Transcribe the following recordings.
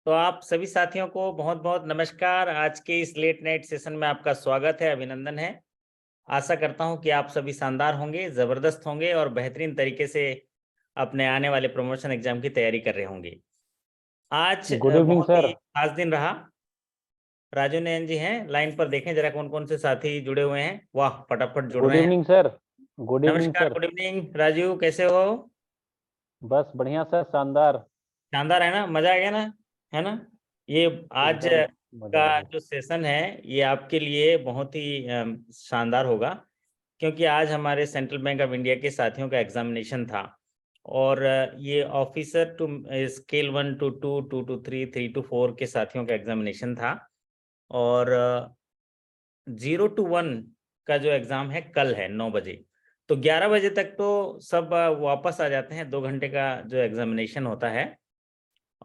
तो आप सभी साथियों को बहुत बहुत नमस्कार। आज के इस लेट नाइट सेशन में आपका स्वागत है, अभिनंदन है। आशा करता हूं कि आप सभी शानदार होंगे, जबरदस्त होंगे और बेहतरीन तरीके से अपने आने वाले प्रमोशन एग्जाम की तैयारी कर रहे होंगे। आज गुड इवनिंग बहुत सर। ही खास दिन रहा। राजू नयन जी हैं लाइन पर, देखें जरा कौन कौन से साथी जुड़े हुए हैं। वाह, फटाफट जुड़ गुड रहे हैं। Evening sir. गुड इवनिंग नमस्कार, सर। गुड इवनिंग राजू, कैसे हो? बस बढ़िया सर, शानदार। शानदार है ना, मजा आ गया ना, है ना। ये आज एकदम मजा का आ गया। जो सेशन है ये आपके लिए बहुत ही शानदार होगा, क्योंकि आज हमारे सेंट्रल बैंक ऑफ इंडिया के साथियों का एग्जामिनेशन था। और ये officer to scale 1 to 2, 2 to 3, 3 to 4 के साथियों का एग्जामिनेशन था। और 0 to 1 का जो एग्ज़ाम है कल है 9 बजे। तो 11 बजे तक तो सब वापस आ जाते हैं। 2 घंटे का जो एग्जामिनेशन होता है,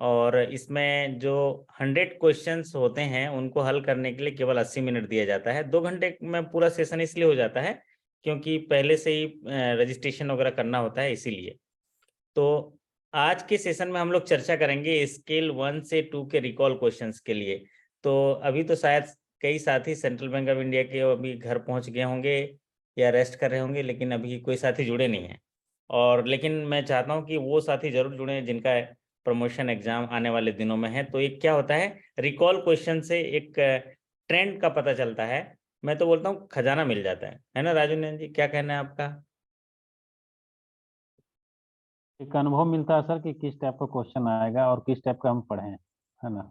और इसमें जो 100 क्वेश्चंस होते हैं उनको हल करने के लिए केवल 80 मिनट दिया जाता है। 2 घंटे में पूरा सेशन इसलिए हो जाता है क्योंकि पहले से ही रजिस्ट्रेशन वगैरह करना होता है, इसीलिए। तो आज के सेशन में हम लोग चर्चा करेंगे स्केल 1 से 2 के रिकॉल क्वेश्चंस के लिए। तो अभी तो शायद कई साथी सेंट्रल बैंक ऑफ इंडिया के अभी घर पहुंच गए होंगे या रेस्ट कर रहे होंगे, लेकिन अभी कोई साथी जुड़े नहीं हैं। और लेकिन मैं चाहता हूं कि वो साथी जरूर जुड़े जिनका प्रमोशन एग्जाम आने वाले दिनों में है। तो एक क्या होता है, रिकॉल क्वेश्चन से एक ट्रेंड का पता चलता है। मैं तो बोलता हूँ खजाना मिल जाता है ना। राजू नंदन जी, क्या कहना है आपका? एक अनुभव मिलता है सर कि किस टाइप का क्वेश्चन आएगा और किस टाइप का हम पढ़ें, है ना।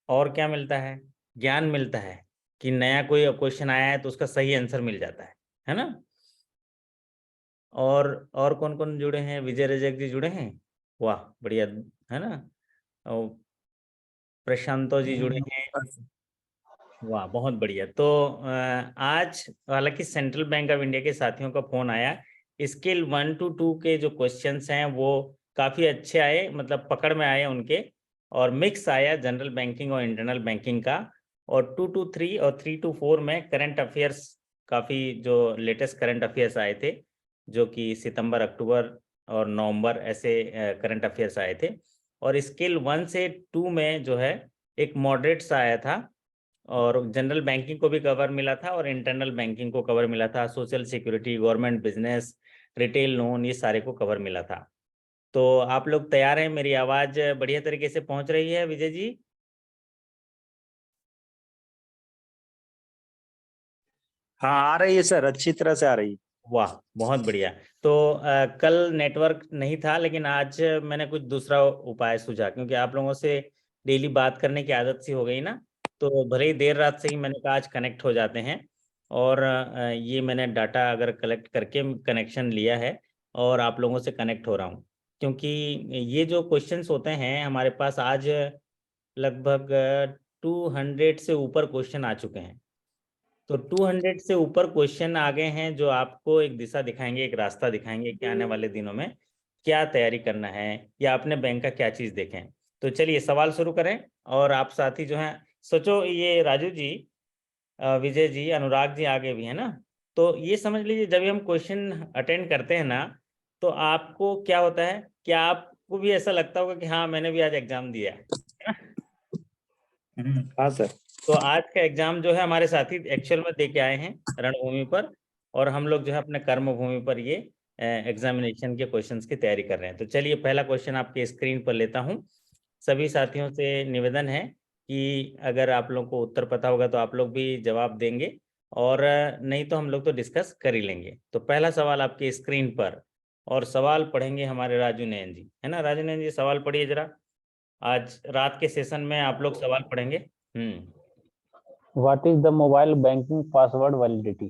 और क्या मिलता है? ज्ञान मिलता है कि नया कोई क्वेश्चन आया है तो उसका सही आंसर मिल जाता है ना। और कौन कौन जुड़े हैं? विजय रजक जी जुड़े हैं, वाह बढ़िया, है ना। और प्रशांतो जी जुड़े हैं, वाह बहुत बढ़िया। तो आज हालांकि सेंट्रल बैंक ऑफ इंडिया के साथियों का फोन आया। स्केल 1 to 2 के जो क्वेश्चंस हैं वो काफ़ी अच्छे आए, मतलब पकड़ में आए उनके। और मिक्स आया जनरल बैंकिंग और इंटरनल बैंकिंग का। और 2 to 3 और 3 to 4 में करंट अफेयर्स, काफ़ी जो लेटेस्ट करंट अफेयर्स आए थे, जो कि सितंबर, अक्टूबर और नवंबर ऐसे करंट अफेयर्स आए थे। और स्केल 1 से 2 में जो है एक मॉडरेट सा आया था, और जनरल बैंकिंग को भी कवर मिला था और इंटरनल बैंकिंग को कवर मिला था। Social security, government business, retail loan, ये सारे को कवर मिला था। तो आप लोग तैयार हैं? मेरी आवाज़ बढ़िया तरीके से पहुंच रही है विजय जी? हाँ, आ रही है सर, अच्छी तरह से आ रही है। वाह बहुत बढ़िया। तो कल नेटवर्क नहीं था, लेकिन आज मैंने कुछ दूसरा उपाय सूझा, क्योंकि आप लोगों से डेली बात करने की आदत सी हो गई ना। तो भले ही देर रात से ही मैंने कहा आज कनेक्ट हो जाते हैं। और ये मैंने डाटा अगर कलेक्ट करके कनेक्शन लिया है और आप लोगों से कनेक्ट हो रहा हूँ, क्योंकि ये जो क्वेश्चंस होते हैं हमारे पास आज लगभग 200 से ऊपर क्वेश्चन आ चुके हैं। तो 200 से ऊपर क्वेश्चन आ गए हैं जो आपको एक दिशा दिखाएंगे, एक रास्ता दिखाएंगे कि आने वाले दिनों में क्या तैयारी करना है या अपने बैंक का क्या चीज़ देखें। तो चलिए सवाल शुरू करें। और आप साथी जो हैं, सोचो ये राजू जी, विजय जी, अनुराग जी आगे भी है ना। तो ये समझ लीजिए जब भी हम क्वेश्चन अटेंड करते हैं ना, तो आपको क्या होता है कि आपको भी ऐसा लगता होगा कि हाँ मैंने भी आज एग्जाम दिया है ना? हाँ सर। तो आज का एग्जाम जो है हमारे साथी एक्चुअल में दे के आए हैं रणभूमि पर, और हम लोग जो है अपने कर्म भूमि पर ये एग्जामिनेशन के क्वेश्चंस की तैयारी कर रहे हैं। तो चलिए पहला क्वेश्चन आपके स्क्रीन पर लेता हूं। सभी साथियों से निवेदन है कि अगर आप लोग को उत्तर पता होगा तो आप लोग भी जवाब देंगे, और नहीं तो हम लोग तो डिस्कस कर ही लेंगे। तो पहला सवाल आपके स्क्रीन पर, और सवाल पढ़ेंगे हमारे राजू नयन जी, है ना। राजू नयन जी सवाल पढ़िए जरा। आज रात के सेशन में आप लोग सवाल पढ़ेंगे। What is the mobile banking password validity?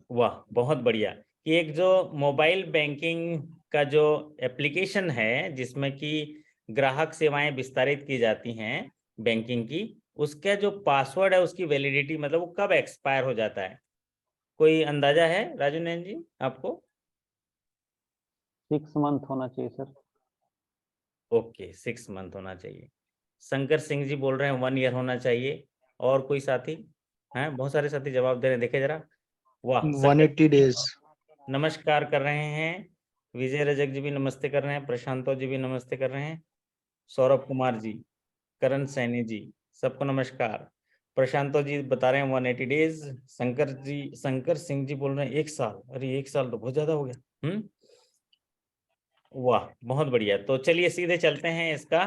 वाह बहुत बढ़िया। कि एक जो मोबाइल बैंकिंग का जो एप्लीकेशन है जिसमें कि ग्राहक सेवाएं विस्तारित की जाती हैं बैंकिंग की, उसका जो पासवर्ड है उसकी वैलिडिटी, मतलब वो कब एक्सपायर हो जाता है? कोई अंदाजा है राजू नैन जी आपको? 6 मंथ होना चाहिए सर। ओके, 6 मंथ होना चाहिए। शंकर सिंह जी बोल रहे हैं 1 ईयर होना चाहिए। और कोई साथी हैं? बहुत सारे साथी जवाब दे रहे हैं, देखे जरा। वाह, शंकर 180 डेज। नमस्कार कर रहे हैं। विजय रजक जी भी नमस्ते कर रहे हैं, प्रशांतो जी भी नमस्ते कर रहे हैं, सौरभ कुमार जी। करण सैनी जी, सबको नमस्कार। प्रशांतो जी बता रहे हैं 180 डेज। शंकर सिंह जी बोल रहे हैं 1 साल। अरे 1 साल तो बहुत ज्यादा हो गया। वाह, बहुत बढ़िया। तो चलिए सीधे चलते हैं, इसका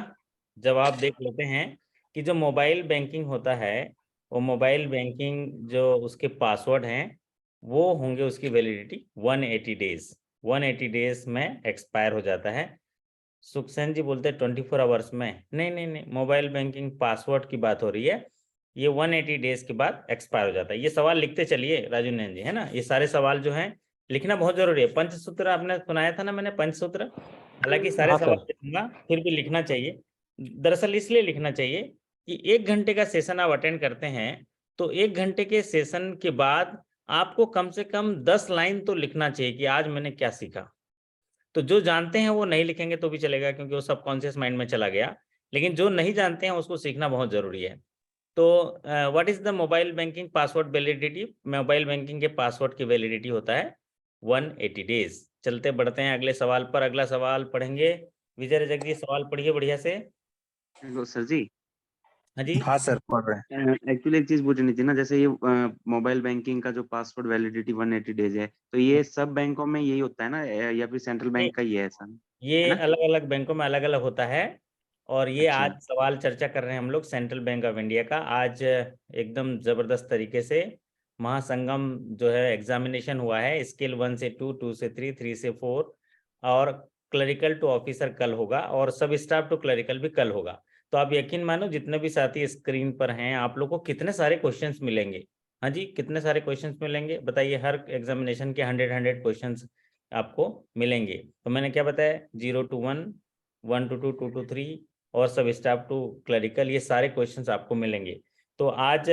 जवाब देख लेते हैं कि जो मोबाइल बैंकिंग होता है, वो मोबाइल बैंकिंग जो उसके पासवर्ड हैं वो होंगे, उसकी वैलिडिटी 180 डेज। 180 डेज में एक्सपायर हो जाता है। सुखसेन जी बोलते हैं 24 आवर्स में। नहीं नहीं नहीं, मोबाइल बैंकिंग पासवर्ड की बात हो रही है। ये 180 डेज के बाद एक्सपायर हो जाता है। ये सवाल लिखते चलिए राजू नैन जी, है ना। ये सारे सवाल जो हैं लिखना बहुत जरूरी है। पंचसूत्र आपने सुनाया था ना मैंने, पंचसूत्र। हालांकि सारे हाँ सवाल सर। लिखूंगा, फिर भी लिखना चाहिए। दरअसल इसलिए लिखना चाहिए कि 1 घंटे का सेशन आप अटेंड करते हैं, तो 1 घंटे के सेशन के बाद आपको कम से कम 10 लाइन तो लिखना चाहिए कि आज मैंने क्या सीखा। तो जो जानते हैं वो नहीं लिखेंगे तो भी चलेगा, क्योंकि वो सबकॉन्शियस माइंड में चला गया। लेकिन जो नहीं जानते हैं उसको सीखना बहुत जरूरी है। तो what is the mobile banking password validity? Mobile banking के पासवर्ड की वैलिडिटी होता है 180 डेज। चलते बढ़ते हैं अगले सवाल पर। अगला सवाल पढ़ेंगे विजय रजक जी, सवाल पढ़िए बढ़िया से। हेलो सर जी। हाँ जी। हाँ सर पढ़ रहे हैं। एक्चुअली एक चीज पूछनी थी ना, जैसे ये मोबाइल बैंकिंग का जो पासवर्ड वैलिडिटी 180 डेज है, तो ये सब बैंकों में यही होता है ना, या फिर सेंट्रल बैंक का ही है ऐसा, है ये ना? अलग अलग बैंकों में अलग अलग होता है। और ये अच्छा। आज सवाल चर्चा कर रहे हैं हम लोग सेंट्रल बैंक ऑफ इंडिया का। आज एकदम जबरदस्त तरीके से महासंगम जो है एग्जामिनेशन हुआ है। स्केल 1 से 2, 2 से 3, 3 से 4, और क्लरिकल टू ऑफिसर कल होगा, और सब स्टाफ टू क्लरिकल भी कल होगा। तो आप यकीन मानो जितने भी साथी स्क्रीन पर हैं, आप लोग को कितने सारे क्वेश्चंस मिलेंगे। हाँ जी, कितने सारे क्वेश्चंस मिलेंगे बताइए। हर एग्जामिनेशन के 100 क्वेश्चंस आपको मिलेंगे। तो मैंने क्या बताया, 0 to 1, 1 to 2, 2 to 3, और सब स्टाफ टू क्लरिकल, ये सारे क्वेश्चंस आपको मिलेंगे। तो आज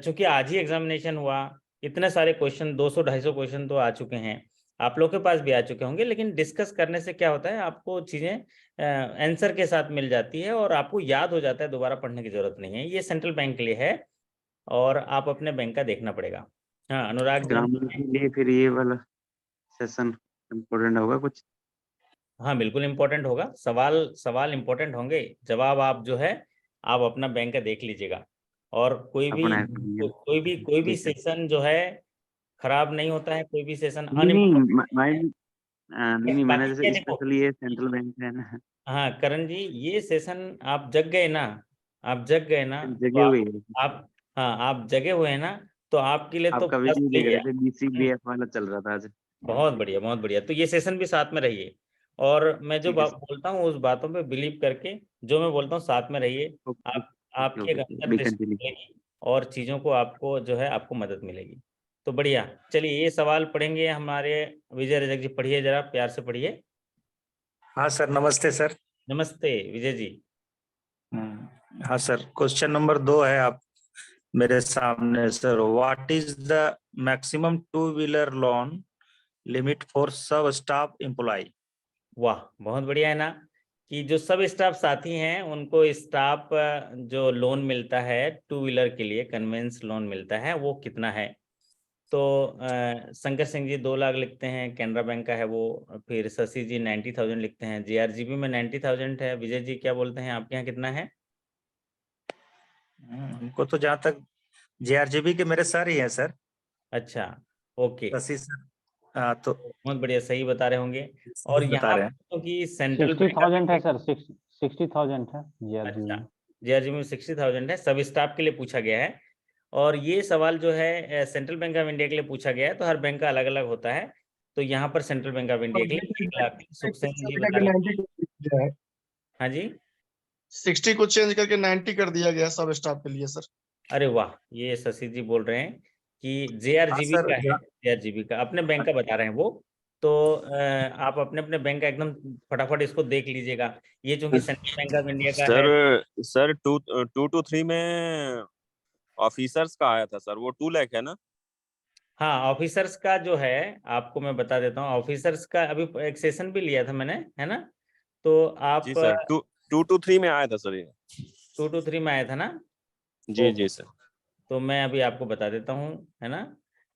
चूंकि आज ही एग्जामिनेशन हुआ, इतने सारे क्वेश्चन 200-250 क्वेश्चन तो आ चुके हैं, आप लोग के पास भी आ चुके होंगे। लेकिन डिस्कस करने से क्या होता है, आपको चीज़ें आंसर के साथ मिल जाती है और आपको याद हो जाता है, दोबारा पढ़ने की जरूरत नहीं है। ये सेंट्रल बैंक के लिए है, और आप अपने बैंक का देखना पड़ेगा। हाँ, अनुराग जी। ग्रामर के लिए फिर ये वाला सेशन इम्पोर्टेंट होगा कुछ? हाँ बिल्कुल इम्पोर्टेंट होगा। सवाल सवाल इम्पोर्टेंट होंगे, जवाब आप जो है आप अपना बैंक का देख लीजिएगा। और अपना नहीं, कोई भी ठीक है। सेशन जो है खराब नहीं होता है, कोई भी सेशन नहीं अनइम्पोर्टेंट। नहीं माइंड, नहीं नहीं, मैंने बाकी क्या जैसे देखो, स्पेशली ये सेंट्रल बैंक है ना, हाँ करण जी, ये सेशन आप जग गए ना, आप जग गए ना, तो जगे हुए है। आप हाँ आप जगे हुए हैं ना, तो आपके लिए तो आपका प्लस वीडियो देख ही है। रहे थे, BCBF वाला चल रहा था आज। बहुत बढ़िया बहुत बढ़िया। तो ये सेशन भी साथ में रहिए, और मैं जो ठीक है बोलता हूँ उस बातों पे बिलीव करके, जो मैं बोलता हूँ साथ में रहिए। ओके आप ओके आपके ओके, अंदर बी दृष्टि कंटिन्यू। मिलेगी, और चीज़ों को आपको जो है आपको मदद मिलेगी। तो बढ़िया, चलिए ये सवाल पढ़ेंगे हमारे विजय रजक जी। पढ़िए जरा, प्यार से पढ़िए। हाँ सर, नमस्ते सर। नमस्ते विजय जी। हाँ सर, क्वेश्चन नंबर 2 है आप मेरे सामने sir. What is the maximum two wheeler loan limit for सब स्टाफ एम्प्लॉय? वाह, बहुत बढ़िया है ना, कि जो सब स्टाफ साथी हैं उनको स्टाफ जो लोन मिलता है टू व्हीलर के लिए, कन्वेंस लोन मिलता है, वो कितना है। तो शंकर सिंह जी 2 लाख लिखते हैं, कैनरा बैंक का है वो। फिर शशि जी 90,000 लिखते हैं, JRGB में 90,000 है। विजय जी क्या बोलते हैं, आपके यहाँ कितना है? हमको तो जहाँ तक JRGB के मेरे सर ही हैं सर, अच्छा, ओके, शशि सर। हाँ तो बहुत बढ़िया, सही बता रहे होंगे। और सही बता यहाँ रहे पर हैं। क्योंकि सेंट्रल बैंक 60,000 है सर, 60,000 है अच्छा, JRGB। JRGB में 60,000 है, सब स्टाफ के लिए पूछा गया है। और ये सवाल जो है सेंट्रल बैंक ऑफ इंडिया के लिए पूछा गया है, तो हर बैंक का अलग अलग होता है। तो यहाँ पर सेंट्रल बैंक ऑफ इंडिया के लिए 1 लाख सुखसेन जी बता रहे हैं। हाँ जी। 60 को चेंज करके 90 कर दिया गया सब स्टाफ के लिए सर। अरे वाह, ये शशि जी बोल रहे हैं कि हाँ JRGB सर का है, JRGB का अपने बैंक का बता रहे हैं वो। तो आप अपने अपने बैंक का एकदम फटाफट इसको देख लीजिएगा। ये चूंकि सेंट्रल बैंक ऑफ इंडिया का है। सर 2 to 3 में ऑफिसर्स का आया था सर, वो 2 लाख है ना? हाँ, ऑफिसर्स का जो है आपको मैं बता देता हूँ। ऑफिसर्स का अभी एक सेशन भी लिया था मैंने, है ना। तो आप जी सर, 2 to 3 में आया था सर ये। 2 to 3 में आया था ना। जी ओके, जी सर। तो मैं अभी आपको बता देता हूँ, है ना,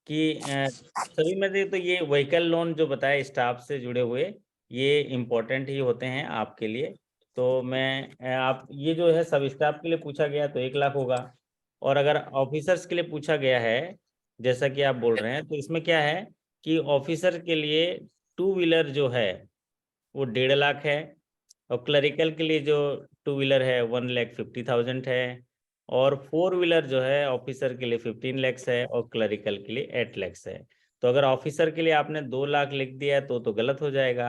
कि सभी में से तो ये व्हीकल लोन जो बताया स्टाफ से जुड़े हुए, ये इम्पोर्टेंट ही होते हैं आपके लिए। तो मैं आप ये जो है सब स्टाफ के लिए पूछा गया तो 1 लाख होगा, और अगर ऑफिसर्स के लिए पूछा गया है जैसा कि आप बोल रहे हैं, तो इसमें क्या है कि ऑफिसर के लिए 2 व्हीलर जो है वो 1.5 लाख है, और क्लरिकल के लिए जो 2 व्हीलर है 1,50,000 है, और 4 व्हीलर जो है ऑफिसर के लिए 15 lakhs है, और क्लरिकल के लिए 8 lakhs है। तो अगर ऑफिसर के लिए आपने 2 लाख लिख दिया तो गलत हो जाएगा,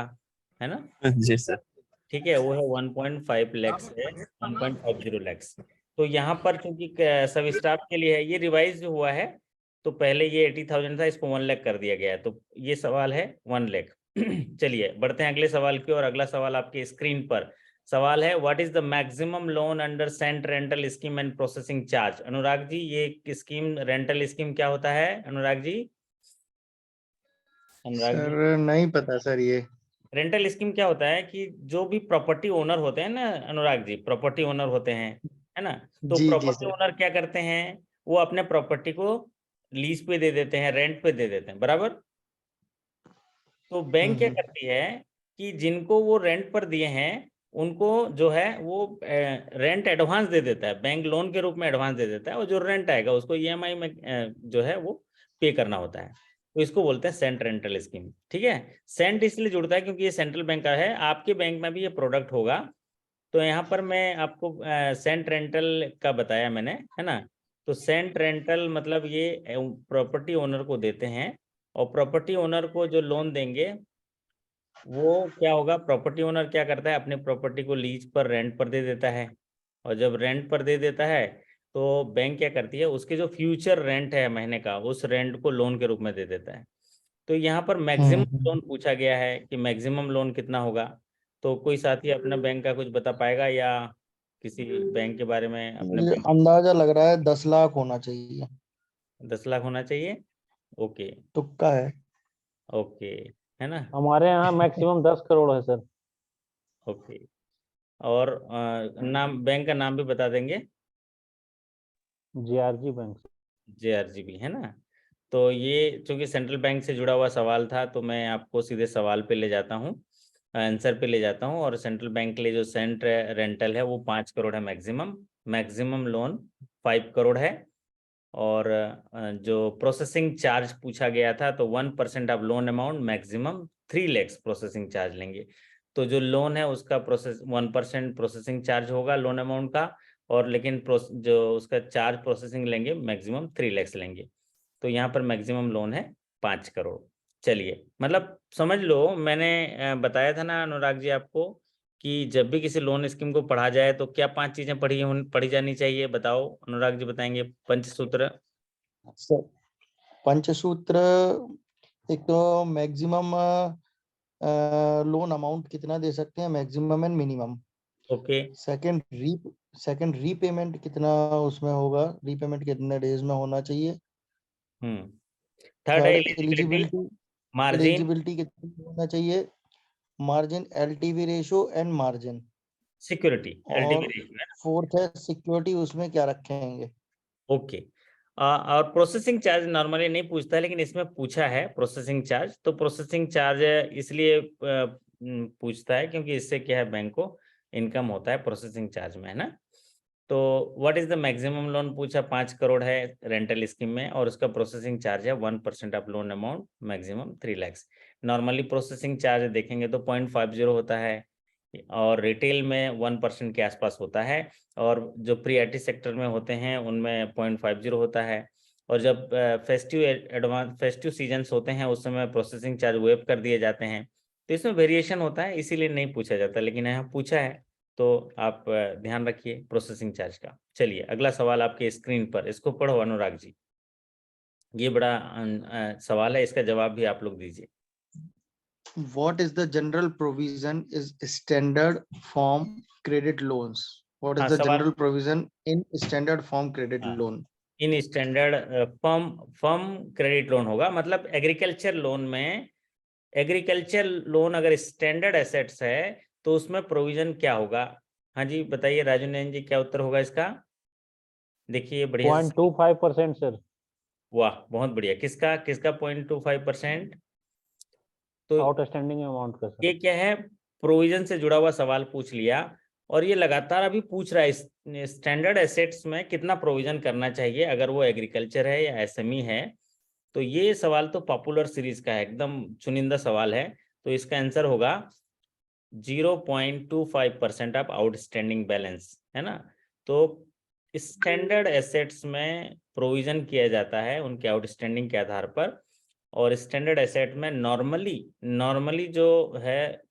है ना? जी सर। ठीक है, वो है 1.5 lakhs है, 1.50 lakhs। तो यहाँ पर चूंकि सब स्टाफ के लिए है, ये रिवाइज हुआ है, तो पहले ये 80,000 था, इसको 1 लाख कर दिया गया है, तो ये सवाल है 1 लाख। चलिए बढ़ते हैं अगले सवाल की, और अगला सवाल आपके स्क्रीन पर सवाल है, what is the maximum loan under cent rental scheme and processing charge? Anurag ji, ये स्कीम रेंटल स्कीम क्या होता है? अनुराग जी, अनुराग जी, सर नहीं पता सर ये। रेंटल स्कीम क्या होता है कि जो भी प्रॉपर्टी ओनर होते हैं ना अनुराग जी, प्रॉपर्टी ओनर होते हैं, है ना? तो जी प्रॉपर्टी सर। ओनर क्या करते हैं, वो अपने प्रॉपर्टी को लीज पे दे देते हैं, रेंट पे दे देते हैं, बराबर? तो बैंक क्या करती है कि जिनको वो रेंट पर दिए हैं उनको जो है वो रेंट एडवांस दे देता है, बैंक लोन के रूप में एडवांस दे देता है, और जो रेंट आएगा उसको ईएमआई में जो है वो पे करना होता है। तो इसको बोलते हैं सेंट रेंटल स्कीम। ठीक है, सेंट इसलिए जुड़ता है क्योंकि ये सेंट्रल बैंक का है, आपके बैंक में भी ये प्रोडक्ट होगा। तो यहाँ पर मैं आपको सेंट रेंटल का बताया मैंने, है ना? तो सेंट रेंटल मतलब ये प्रॉपर्टी ओनर को देते हैं, और प्रॉपर्टी ओनर को जो लोन देंगे वो क्या होगा, प्रॉपर्टी ओनर क्या करता है, अपने प्रॉपर्टी को लीज पर रेंट पर दे देता है, और जब रेंट पर दे देता है तो बैंक क्या करती है, उसके जो फ्यूचर रेंट है महीने का, उस रेंट को लोन के रूप में दे देता है। तो यहाँ पर मैक्सिमम लोन पूछा गया है कि मैक्सिमम लोन कितना होगा। तो कोई साथी अपना बैंक का कुछ बता पाएगा, या किसी बैंक के बारे में अपने मुझे बैंक? अंदाजा लग रहा है 10 लाख होना चाहिए। 10 लाख होना चाहिए, ओके। तुक्का है। ओके, है ना? हमारे यहाँ मैक्सिमम 10 करोड़ है सर। ओके, और नाम, बैंक का नाम भी बता देंगे? GRG bank. JRGB, है ना? तो ये चूंकि सेंट्रल बैंक से जुड़ा हुआ सवाल था, तो मैं आपको सीधे सवाल पे ले जाता हूँ, आंसर पे ले जाता हूँ। और सेंट्रल बैंक के लिए जो सेंट रेंटल है वो 5 करोड़ है मैक्सिमम, मैक्सिमम लोन 5 करोड़ है। और जो प्रोसेसिंग चार्ज पूछा गया था, तो 1% of loan amount maximum 3 lakhs processing charge लेंगे। तो जो लोन है उसका 1% प्रोसेसिंग चार्ज होगा लोन अमाउंट का, और लेकिन जो उसका चार्ज प्रोसेसिंग लेंगे मैक्सिमम 3 lakhs लेंगे। तो यहाँ पर मैक्सिमम लोन है 5 करोड़। चलिए, मतलब समझ लो, मैंने बताया था ना अनुराग जी आपको कि जब भी किसी लोन स्कीम को पढ़ा जाए तो क्या 5 चीजें पढ़ी जानी चाहिए, बताओ? अनुराग जी बताएंगे। पंचसूत्र। सर पंचसूत्र, एक तो मैक्सिमम लोन अमाउंट कितना दे सकते हैं, maximum and minimum. Okay. Second repayment कितना उसमें होगा, रीपेमेंट कितने डेज में होना चाहिए। थर्ड है third eligibility, eligibility, margin, eligibility कितनी होना चाहिए, margin, LTV ratio and margin. Security, और LTV रेशियो, है ना? फोर्थ है सिक्योरिटी, उसमें क्या रखेंगे। ओके। और प्रोसेसिंग चार्ज नॉर्मली नहीं पूछता है, लेकिन इसमें पूछा है प्रोसेसिंग चार्ज। तो प्रोसेसिंग चार्ज इसलिए पूछता है क्योंकि इससे क्या है, बैंक को इनकम होता है प्रोसेसिंग चार्ज में, है ना? तो what is the maximum loan पूछा, 5 करोड़ है रेंटल स्कीम में, और उसका प्रोसेसिंग चार्ज है 1% of loan amount maximum 3 lakhs। Normally processing charge देखेंगे तो 0.50 होता है, और रिटेल में 1% के आसपास होता है, और जो प्री आईटी सेक्टर में होते हैं उनमें 0.50 होता है। और जब फेस्टिव सीजन्स होते हैं उस समय प्रोसेसिंग चार्ज वेव कर दिए जाते हैं। तो इसमें वेरिएशन होता है, इसीलिए नहीं पूछा जाता, लेकिन यहाँ पूछा है, तो आप ध्यान रखिए प्रोसेसिंग चार्ज का। चलिए अगला सवाल आपके स्क्रीन पर, इसको पढ़ो अनुराग जी। ये बड़ा सवाल है, इसका जवाब भी आप लोग दीजिए। What is the general provision is standard form credit loans? What is हाँ the सवाल, general provision in standard form credit हाँ, loan? In standard firm credit loan होगा, मतलब एग्रीकल्चर लोन में, एग्रीकल्चर लोन अगर स्टैंडर्ड एसेट्स है तो उसमें प्रोविजन क्या होगा? हाँ जी बताइए राजू नयन जी, क्या उत्तर होगा इसका? देखिए बढ़िया से। 0.25% सर। वाह, बहुत बढ़िया। किसका किसका 0.25%? तो आउटस्टैंडिंग अमाउंट का सर। ये क्या है, प्रोविजन से जुड़ा हुआ सवाल पूछ लिया, और ये लगातार अभी पूछ रहा है स्टैंडर्ड एसेट्स में कितना प्रोविजन करना चाहिए अगर वो एग्रीकल्चर है या एसएमई है। तो ये सवाल तो पॉपुलर सीरीज का है, एकदम चुनिंदा सवाल है। तो इसका आंसर होगा 0.25% ऑफ आउटस्टैंडिंग बैलेंस, है ना। तो स्टैंडर्ड एसेट्स में प्रोविजन किया जाता है उनके आउटस्टैंडिंग के आधार पर। और स्टैंडर्ड एसेट में नॉर्मली जो है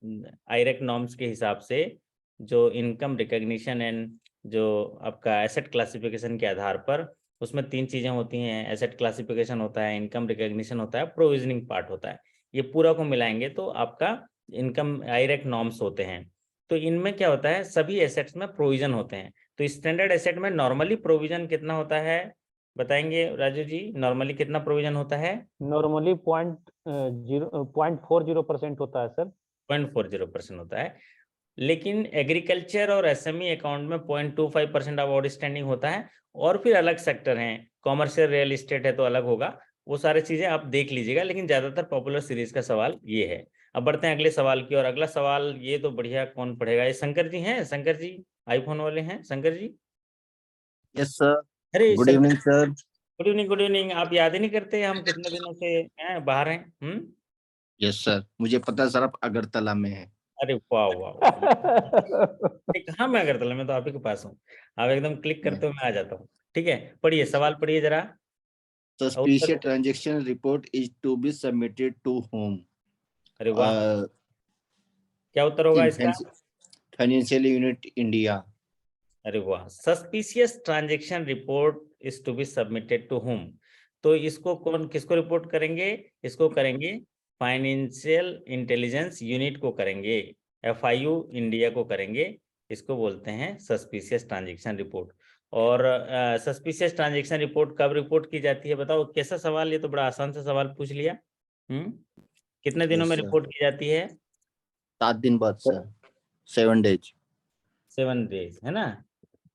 आईरेक नॉर्म्स के हिसाब से जो इनकम रिकॉग्निशन एंड जो आपका एसेट क्लासिफिकेशन के आधार पर उसमें 3 चीजें होती हैं। एसेट क्लासिफिकेशन होता है, इनकम रिकॉग्निशन होता है, प्रोविजनिंग पार्ट होता है। ये पूरा को मिलाएंगे तो आपका इनकम आईरेक नॉर्म्स होते हैं। तो इनमें क्या होता है, सभी एसेट्स में प्रोविजन होते हैं। तो स्टैंडर्ड एसेट में नॉर्मली प्रोविजन कितना होता है बताएंगे राजू जी, नॉर्मली कितना प्रोविजन होता है? नॉर्मली 0.40% होता है सर। 0.40% होता है। लेकिन एग्रीकल्चर और एसएमई अकाउंट में 0.25% ऑफ आउटस्टैंडिंग होता है। और फिर अलग सेक्टर हैं, कॉमर्शियल रियल एस्टेट है तो अलग होगा, वो सारी चीजें आप देख लीजिएगा। लेकिन ज्यादातर पॉपुलर सीरीज का सवाल ये है। अब बढ़ते हैं अगले सवाल की और अगला सवाल ये तो बढ़िया, कौन पढ़ेगा? ये शंकर जी हैं, शंकर जी आईफोन वाले हैं शंकर जी। यस सर, अरे good evening sir. Good evening, good evening. आप याद ही नहीं करते हम कितने दिनों से हैं बाहर हैं। यस सर, मुझे पता है सर आप अगरतला में हैं। अरे वाह वाह वाह। कहाँ मैं अगरतला में, तो आप ही के पास हूँ। आप एकदम क्लिक करते हो मैं आ जाता हूँ। ठीक है, पढ़िए सवाल, पढ़िए जरा। Suspicious transaction report is to be submitted to home? अरे वाह, क्या उत्तर होगा इसका? Financial unit India. अरे वाह, suspicious transaction report is to be submitted to home. तो इसको कौन किसको रिपोर्ट करेंगे? इसको करेंगे फाइनेंशियल इंटेलिजेंस यूनिट को करेंगे, FIU इंडिया को करेंगे। इसको बोलते हैं सस्पिशियस ट्रांजैक्शन रिपोर्ट। और सस्पिशियस ट्रांजैक्शन रिपोर्ट कब रिपोर्ट की जाती है बताओ? कैसा सवाल, ये तो बड़ा आसान सा सवाल पूछ लिया। कितने दिनों में रिपोर्ट की जाती है? 7 दिन बाद सर, 7 डेज। 7 डेज, है ना।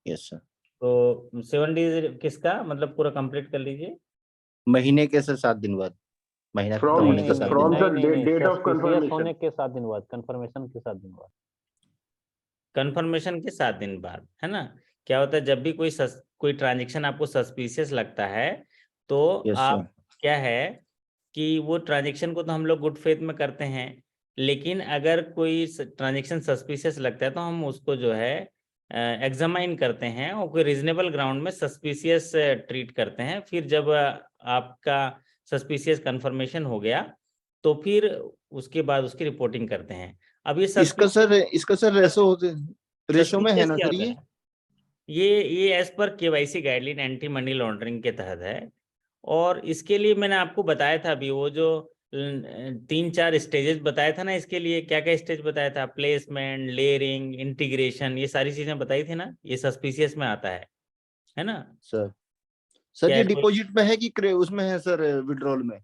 Yes sir. तो 7 डेज किसका मतलब, पूरा कंप्लीट कर लीजिए। महीने के सर 7 दिन बाद, महीना खत्म नहीं, होने नहीं, के नहीं, 7 नहीं, दिन बाद। नहीं, नहीं, डेट ऑफ suspicious कंफर्मेशन होने के 7 दिन बाद, कंफर्मेशन के 7 दिन बाद। कंफर्मेशन के 7 दिन बाद, है ना। क्या होता है, जब भी कोई ट्रांजेक्शन आपको सस्पिशियस लगता है तो यस आप सर। क्या है कि वो ट्रांजेक्शन को तो हम लोग गुड फेथ में करते हैं, लेकिन अगर कोई ट्रांजेक्शन सस्पिशियस लगता है तो हम उसको जो है एग्जामाइन करते हैं और कोई रीजनेबल ग्राउंड में सस्पिशियस ट्रीट करते हैं। फिर जब आपका सस्पिशियस कंफर्मेशन हो गया तो फिर उसके बाद उसकी रिपोर्टिंग करते हैं। अब ये इसका सर रेशो में है ना सर ये as per KYC guideline anti money laundering के तहत है। और इसके लिए मैंने आपको बताया था अभी, वो जो 3-4 स्टेजेस बताया था ना, इसके लिए क्या क्या स्टेज बताया था? प्लेसमेंट, लेयरिंग, इंटीग्रेशन, ये सारी चीजें बताई थी ना। ये सस्पिशियस में आता है ना सर? सर क्या ये कोई- डिपॉजिट में है कि उसमें है सर? विड्रॉल में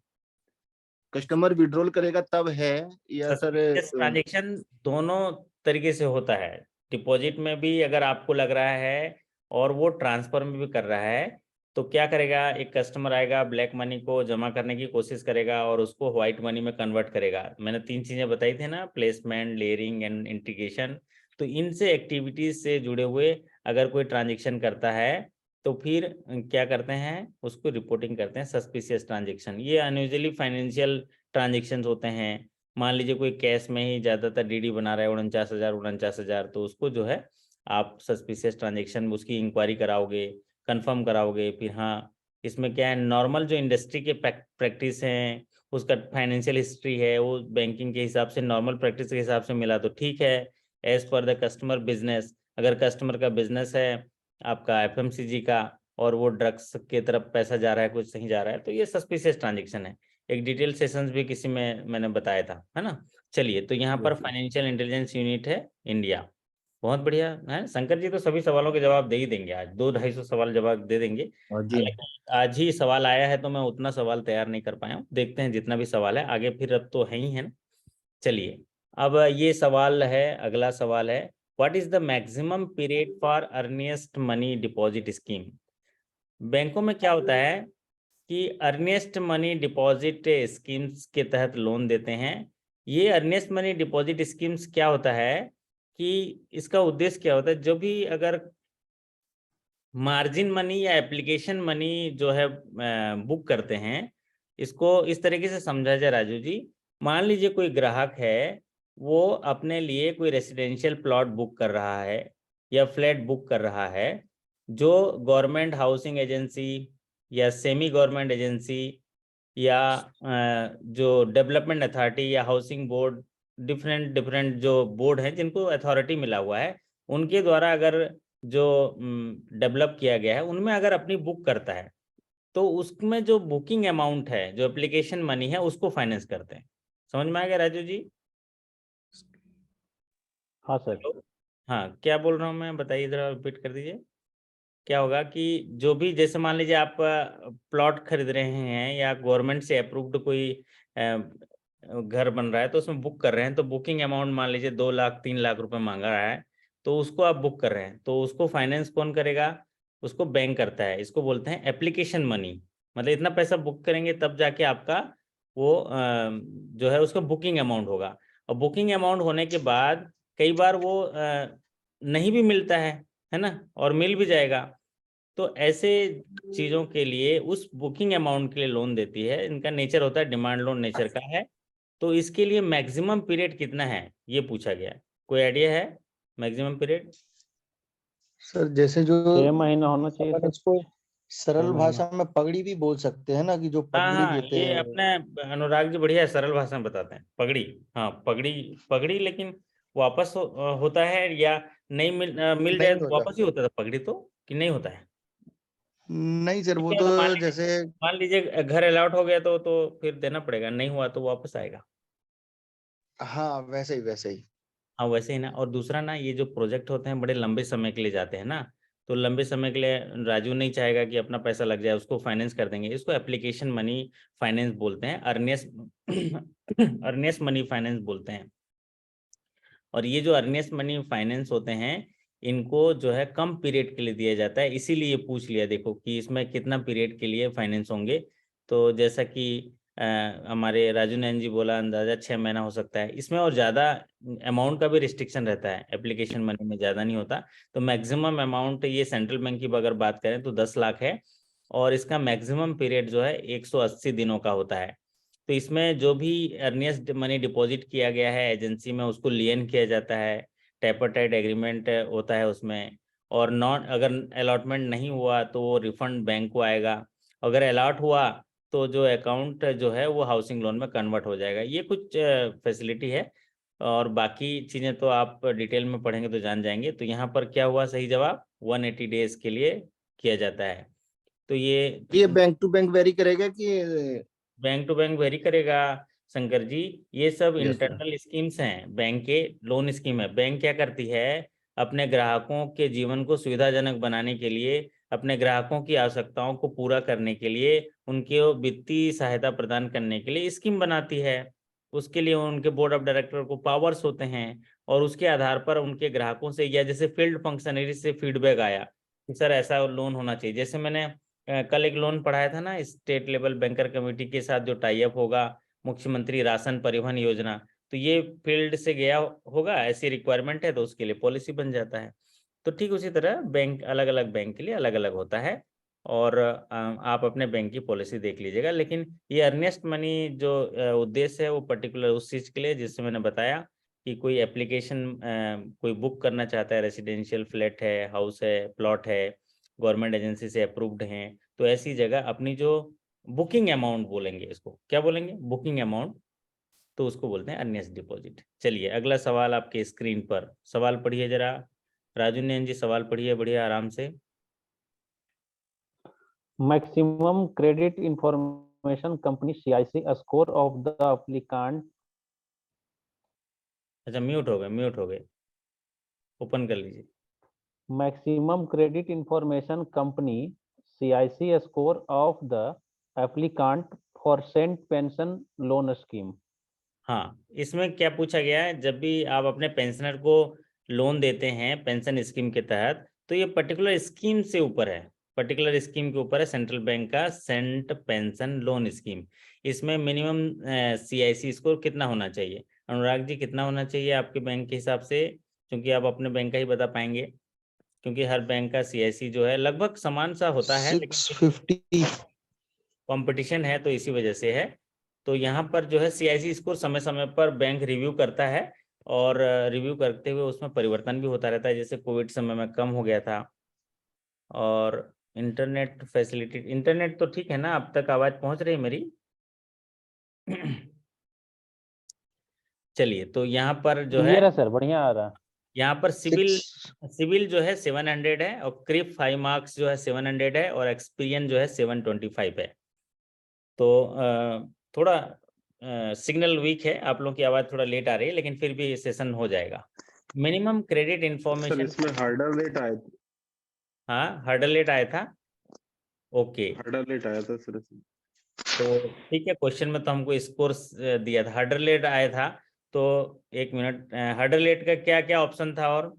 कस्टमर विड्रॉल करेगा तब है या सर? ट्रांजेक्शन दोनों तरीके से होता है। डिपॉजिट में भी अगर आपको लग रहा है और वो ट्रांसफर में भी कर रहा है तो क्या करेगा, एक कस्टमर आएगा, ब्लैक मनी को जमा करने की कोशिश करेगा और उसको व्हाइट मनी में कन्वर्ट करेगा। मैंने 3 चीजें बताई थी ना, प्लेसमेंट, लेयरिंग एंड इंटीग्रेशन। तो इनसे एक्टिविटीज से जुड़े हुए अगर कोई ट्रांजेक्शन करता है तो फिर क्या करते हैं, उसको रिपोर्टिंग करते हैं सस्पिशियस ट्रांजेक्शन। ये अनयूजुअली फाइनेंशियल ट्रांजेक्शन होते हैं। मान लीजिए कोई कैश में ही ज्यादातर DD बना रहा है 49,000, तो उसको जो है आप सस्पिशियस ट्रांजेक्शन उसकी इंक्वायरी कराओगे, कंफर्म कराओगे। फिर हाँ, इसमें क्या है, नॉर्मल जो इंडस्ट्री के प्रैक्टिस हैं, उसका फाइनेंशियल हिस्ट्री है, वो बैंकिंग के हिसाब से नॉर्मल प्रैक्टिस के हिसाब से मिला तो ठीक है। As per the customer business, अगर कस्टमर का बिजनेस है आपका FMCG का और वो ड्रग्स के तरफ पैसा जा रहा है, कुछ नहीं जा रहा है, तो ये सस्पिशियस ट्रांजेक्शन है। एक डिटेल सेशंस भी किसी में मैंने बताया था, है ना। चलिए, तो यहाँ पर फाइनेंशियल इंटेलिजेंस यूनिट है इंडिया। बहुत बढ़िया है। शंकर जी तो सभी सवालों के जवाब दे ही देंगे, आज 200-250 सवाल जवाब दे देंगे। हालांकि आज ही सवाल आया है तो मैं उतना सवाल तैयार नहीं कर पाया हूँ। देखते हैं जितना भी सवाल है आगे, फिर अब तो है ही है ना। चलिए, अब ये सवाल है, अगला सवाल है, what is the maximum period for earnest money deposit scheme? बैंकों में क्या होता है कि अर्निएस्ट मनी डिपॉजिट स्कीम्स के तहत लोन देते हैं। ये अर्निएस्ट मनी डिपॉजिट स्कीम्स क्या होता है कि इसका उद्देश्य क्या होता है। जो भी अगर मार्जिन मनी या एप्लीकेशन मनी जो है बुक करते हैं, इसको इस तरीके से समझा जाए राजू जी। मान लीजिए कोई ग्राहक है, वो अपने लिए कोई रेसिडेंशियल प्लॉट बुक कर रहा है या फ्लैट बुक कर रहा है, जो गवर्नमेंट हाउसिंग एजेंसी या सेमी गवर्नमेंट एजेंसी या जो डेवलपमेंट अथॉरिटी या हाउसिंग बोर्ड, डिफरेंट डिफरेंट जो बोर्ड हैं जिनको अथॉरिटी मिला हुआ है, उनके द्वारा अगर जो डेवलप किया गया है उनमें अगर अपनी बुक करता है, तो उसमें जो बुकिंग अमाउंट है, जो एप्लीकेशन मनी है, उसको फाइनेंस करते हैं। समझ में आ गया राजू जी? हाँ सर। हेलो, हाँ क्या बोल रहा हूँ मैं, बताइए जरा, रिपीट कर दीजिए। क्या होगा कि जो भी, जैसे मान लीजिए आप प्लॉट खरीद रहे हैं या गवर्नमेंट से अप्रूव्ड कोई घर बन रहा है, तो उसमें बुक कर रहे हैं, तो बुकिंग अमाउंट मान लीजिए 2 लाख 3 लाख रुपए मांगा रहा है, तो उसको आप बुक कर रहे हैं, तो उसको फाइनेंस कौन करेगा? उसको बैंक करता है। इसको बोलते हैं एप्लीकेशन मनी। मतलब इतना पैसा बुक करेंगे तब जाके आपका वो जो है उसका बुकिंग अमाउंट होगा। और बुकिंग अमाउंट होने के बाद कई बार वो नहीं भी मिलता है ना, और मिल भी जाएगा। तो ऐसे चीजों के लिए उस बुकिंग अमाउंट के लिए लोन देती है। इनका नेचर होता है डिमांड लोन नेचर का है। तो इसके लिए मैक्सिमम पीरियड कितना है ये पूछा गया है। कोई आइडिया है मैक्सिमम पीरियड? सर जैसे जो 6 महीना होना चाहिए अपन सर। इसको 6 सरल महीना। भाषा में पगड़ी भी बोल सकते हैं ना, कि जो हाँ पगड़ी हाँ, देते ये हैं। अपने अनुराग जी बढ़िया सरल भाषा में बताते हैं। पगड़ी, हाँ पगड़ी। पगड़ी लेकिन वापस होता है या नहीं मिल जाए नहीं तो होता। वापस ही होता था पगड़ी तो, कि नहीं होता है? नहीं सर, वो क्या तो होता, जैसे मान लीजिए घर अलॉट हो गया तो फिर देना पड़ेगा, नहीं हुआ तो वापस आएगा। हाँ वैसे ही वैसे ही। हाँ वैसे ही ना। और दूसरा ना, ये जो प्रोजेक्ट होते हैं बड़े लंबे समय के लिए जाते हैं ना, तो लंबे समय के लिए राजू नहीं चाहेगा कि अपना पैसा लग जाए, उसको फाइनेंस कर देंगे। इसको एप्लीकेशन मनी फाइनेंस बोलते हैं, अर्नियस मनी फाइनेंस बोलते हैं। और ये जो अर्नियस मनी फाइनेंस होते हैं, इनको जो है कम पीरियड के लिए दिया जाता है। इसीलिए ये पूछ लिया देखो कि इसमें कितना पीरियड के लिए फाइनेंस होंगे। तो जैसा कि हमारे राजू नैन जी बोला, अंदाजा 6 महीना हो सकता है इसमें, और ज़्यादा अमाउंट का भी रिस्ट्रिक्शन रहता है। एप्लीकेशन मनी में ज़्यादा नहीं होता। तो मैक्सिमम अमाउंट ये सेंट्रल बैंक की अगर बात करें तो 10 लाख है। और इसका मैक्सिमम पीरियड जो है 180 दिनों का होता है। तो इसमें जो भी अर्नियस्ट मनी डिपॉजिट किया गया है एजेंसी में, उसको लियन किया जाता है। टेपरटाइट एग्रीमेंट होता है उसमें। और नॉट, अगर अलॉटमेंट नहीं हुआ तो वो रिफंड बैंक को आएगा। अगर अलॉट हुआ तो जो अकाउंट जो है वो हाउसिंग लोन में कन्वर्ट हो जाएगा। ये कुछ फैसिलिटी है। और बाकी चीज़ें तो आप डिटेल में पढ़ेंगे तो जान जाएंगे। तो यहाँ पर क्या हुआ, सही जवाब 180 डेज के लिए किया जाता है। तो ये बैंक टू बैंक वेरी करेगा कि? बैंक टू बैंक वेरी करेगा शंकर जी। ये सब यस सर। इंटरनल स्कीम्स हैं बैंक के। लोन स्कीम है। बैंक क्या करती है, अपने ग्राहकों के जीवन को सुविधाजनक बनाने के लिए, अपने ग्राहकों की आवश्यकताओं को पूरा करने के लिए, उनके वित्तीय सहायता प्रदान करने के लिए स्कीम बनाती है। उसके लिए उनके बोर्ड ऑफ डायरेक्टर को पावर्स होते हैं। और उसके आधार पर उनके ग्राहकों से, या जैसे फील्ड फंक्शनरी से फीडबैक आया कि सर ऐसा लोन होना चाहिए। जैसे मैंने कल एक लोन पढ़ाया था ना, स्टेट लेवल बैंकर कमेटी के साथ जो टाई अप होगा, मुख्यमंत्री राशन परिवहन योजना, तो ये फील्ड से गया होगा, ऐसी रिक्वायरमेंट है तो उसके लिए पॉलिसी बन जाता है। तो ठीक उसी तरह बैंक, अलग अलग बैंक के लिए अलग अलग होता है। और आप अपने बैंक की पॉलिसी देख लीजिएगा। लेकिन ये अर्नेस्ट मनी जो उद्देश्य है वो पर्टिकुलर उस चीज़ के लिए, जिससे मैंने बताया कि कोई एप्लीकेशन कोई बुक करना चाहता है, रेसिडेंशियल फ्लैट है, हाउस है, प्लॉट है, गवर्नमेंट एजेंसी से अप्रूव्ड हैं, तो ऐसी जगह अपनी जो बुकिंग अमाउंट बोलेंगे, इसको क्या बोलेंगे, बुकिंग अमाउंट, तो उसको बोलते हैं अर्नियस्ट डिपॉजिट। चलिए अगला सवाल आपके स्क्रीन पर, सवाल पढ़िए जरा। राजू नैन जी सवाल पढ़िए बढ़िया आराम से। Maximum credit information company CIC score of the applicant. अच्छा म्यूट हो गए, म्यूट हो गए, ओपन कर लीजिए। Maximum credit information company CIC score of the applicant for cent pension loan scheme. हाँ, इसमें क्या पूछा गया है, जब भी आप अपने पेंशनर को लोन देते हैं पेंशन स्कीम के तहत, तो ये पर्टिकुलर स्कीम से ऊपर है, पर्टिकुलर स्कीम के ऊपर है, सेंट्रल बैंक का सेंट पेंशन लोन स्कीम। इसमें मिनिमम CIC स्कोर कितना होना चाहिए अनुराग जी, कितना होना चाहिए आपके बैंक के हिसाब से? क्योंकि आप अपने बैंक का ही बता पाएंगे, क्योंकि हर बैंक का CIC जो है लगभग समान सा होता है, लेकिन 650। कंपटीशन है तो इसी वजह से है। तो यहाँ पर जो है CIC स्कोर समय समय पर बैंक रिव्यू करता है, और रिव्यू करते हुए उसमें परिवर्तन भी होता रहता है, जैसे कोविड समय में कम हो गया था। और इंटरनेट फैसिलिटी, इंटरनेट तो ठीक है ना, अब तक आवाज पहुंच रही है मेरी? चलिए, तो यहाँ पर जो है, क्लियर है सर, बढ़िया आ रहा है। यहाँ पर सिविल 6 सिविल जो है 700 है, और क्रिप 5 मार्क्स जो है 700 है, और एक्सपीरियंस जो है 725 है। तो थोड़ा सिग्नल वीक है, आप लोगों की आवाज़ थोड़ा लेट आ रही है, लेकिन फिर भी सेशन हो जाएगा। मिनिमम क्रेडिट सर इंफॉर्मेशन, इसमें हार्डर रेट आया था, हाँ हर्डल रेट आया था, ओके। हार्डर रेट आया था सर इसमें। तो ठीक है, क्वेश्चन में तो हमको स्कोर दिया था, हर्डल रेट आया था। तो एक मिनट, हर्डल रेट का क्या क्या ऑप्शन था? और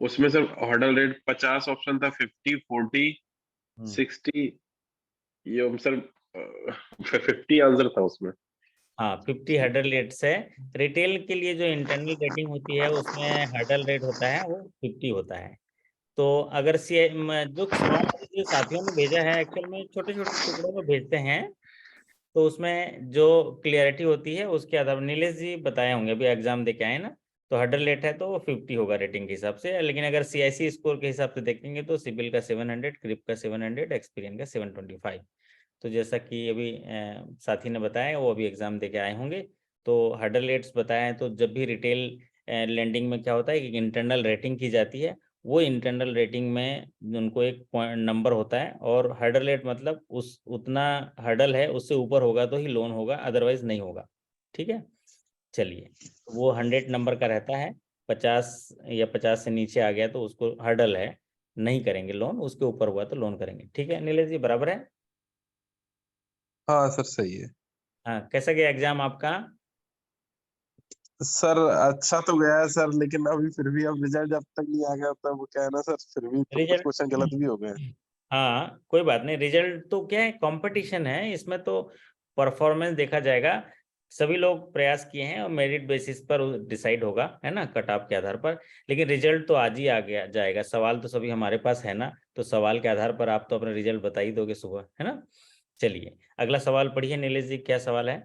उसमें सर हार्डर रेट 50 ऑप्शन था, 50, 40, 60, ये सर 50 आंसर था उसमें। हाँ, 50 हर्डल रेट्स है। रिटेल के लिए जो इंटरनल रेटिंग होती है उसमें हर्डल रेट होता है वो 50 होता है। तो अगर जो सवाल जो साथियों ने भेजा है, एक्चुअल में छोटे छोटे टुकड़ों में भेजते हैं, तो उसमें जो क्लियरिटी होती है उसके आधार पर नीलेश जी बताए होंगे, अभी एग्जाम दे के आए ना, तो हर्डल रेट है तो वो 50 होगा रेटिंग के हिसाब से। लेकिन अगर CIC स्कोर के हिसाब से देखेंगे तो सिविल का 700, क्रिप का 700, एक्सपीरियंस का 725। तो जैसा कि अभी साथी ने बताया, वो अभी एग्जाम दे के आए होंगे। तो हर्डल रेट्स बताएं, तो जब भी रिटेल लेंडिंग में क्या होता है कि इंटरनल रेटिंग की जाती है, वो इंटरनल रेटिंग में उनको एक नंबर होता है, और हर्डल रेट मतलब उस उतना हर्डल है उससे ऊपर होगा तो ही लोन होगा, अदरवाइज नहीं होगा। ठीक है, चलिए, वो 100 नंबर का रहता है, 50 या 50 से नीचे आ गया तो उसको हर्डल है, नहीं करेंगे लोन, उसके ऊपर हुआ तो लोन करेंगे। ठीक है नीलेश जी, बराबर है? हाँ सर सही है। हाँ, कैसा गया एग्जाम आपका? सर अच्छा तो गया है सर, लेकिन अभी फिर भी अब रिजल्ट जब तक नहीं आ गया तब क्या है ना सर, फिर भी तो कुछ क्वेश्चन गलत भी हो गए हैं। हाँ कोई बात नहीं, रिजल्ट तो क्या है, कंपटीशन है, इसमें तो परफॉर्मेंस देखा जाएगा। सभी लोग प्रयास किए हैं और मेरिट बेसिस पर डिसाइड होगा, है ना, कट ऑफ के आधार पर। लेकिन रिजल्ट तो आज ही आ गया जाएगा, सवाल तो सभी हमारे पास है ना, तो सवाल के आधार पर आप तो अपना रिजल्ट बता ही दोगे सुबह, है ना। चलिए, अगला सवाल पढ़िए नीलेश जी, क्या सवाल है?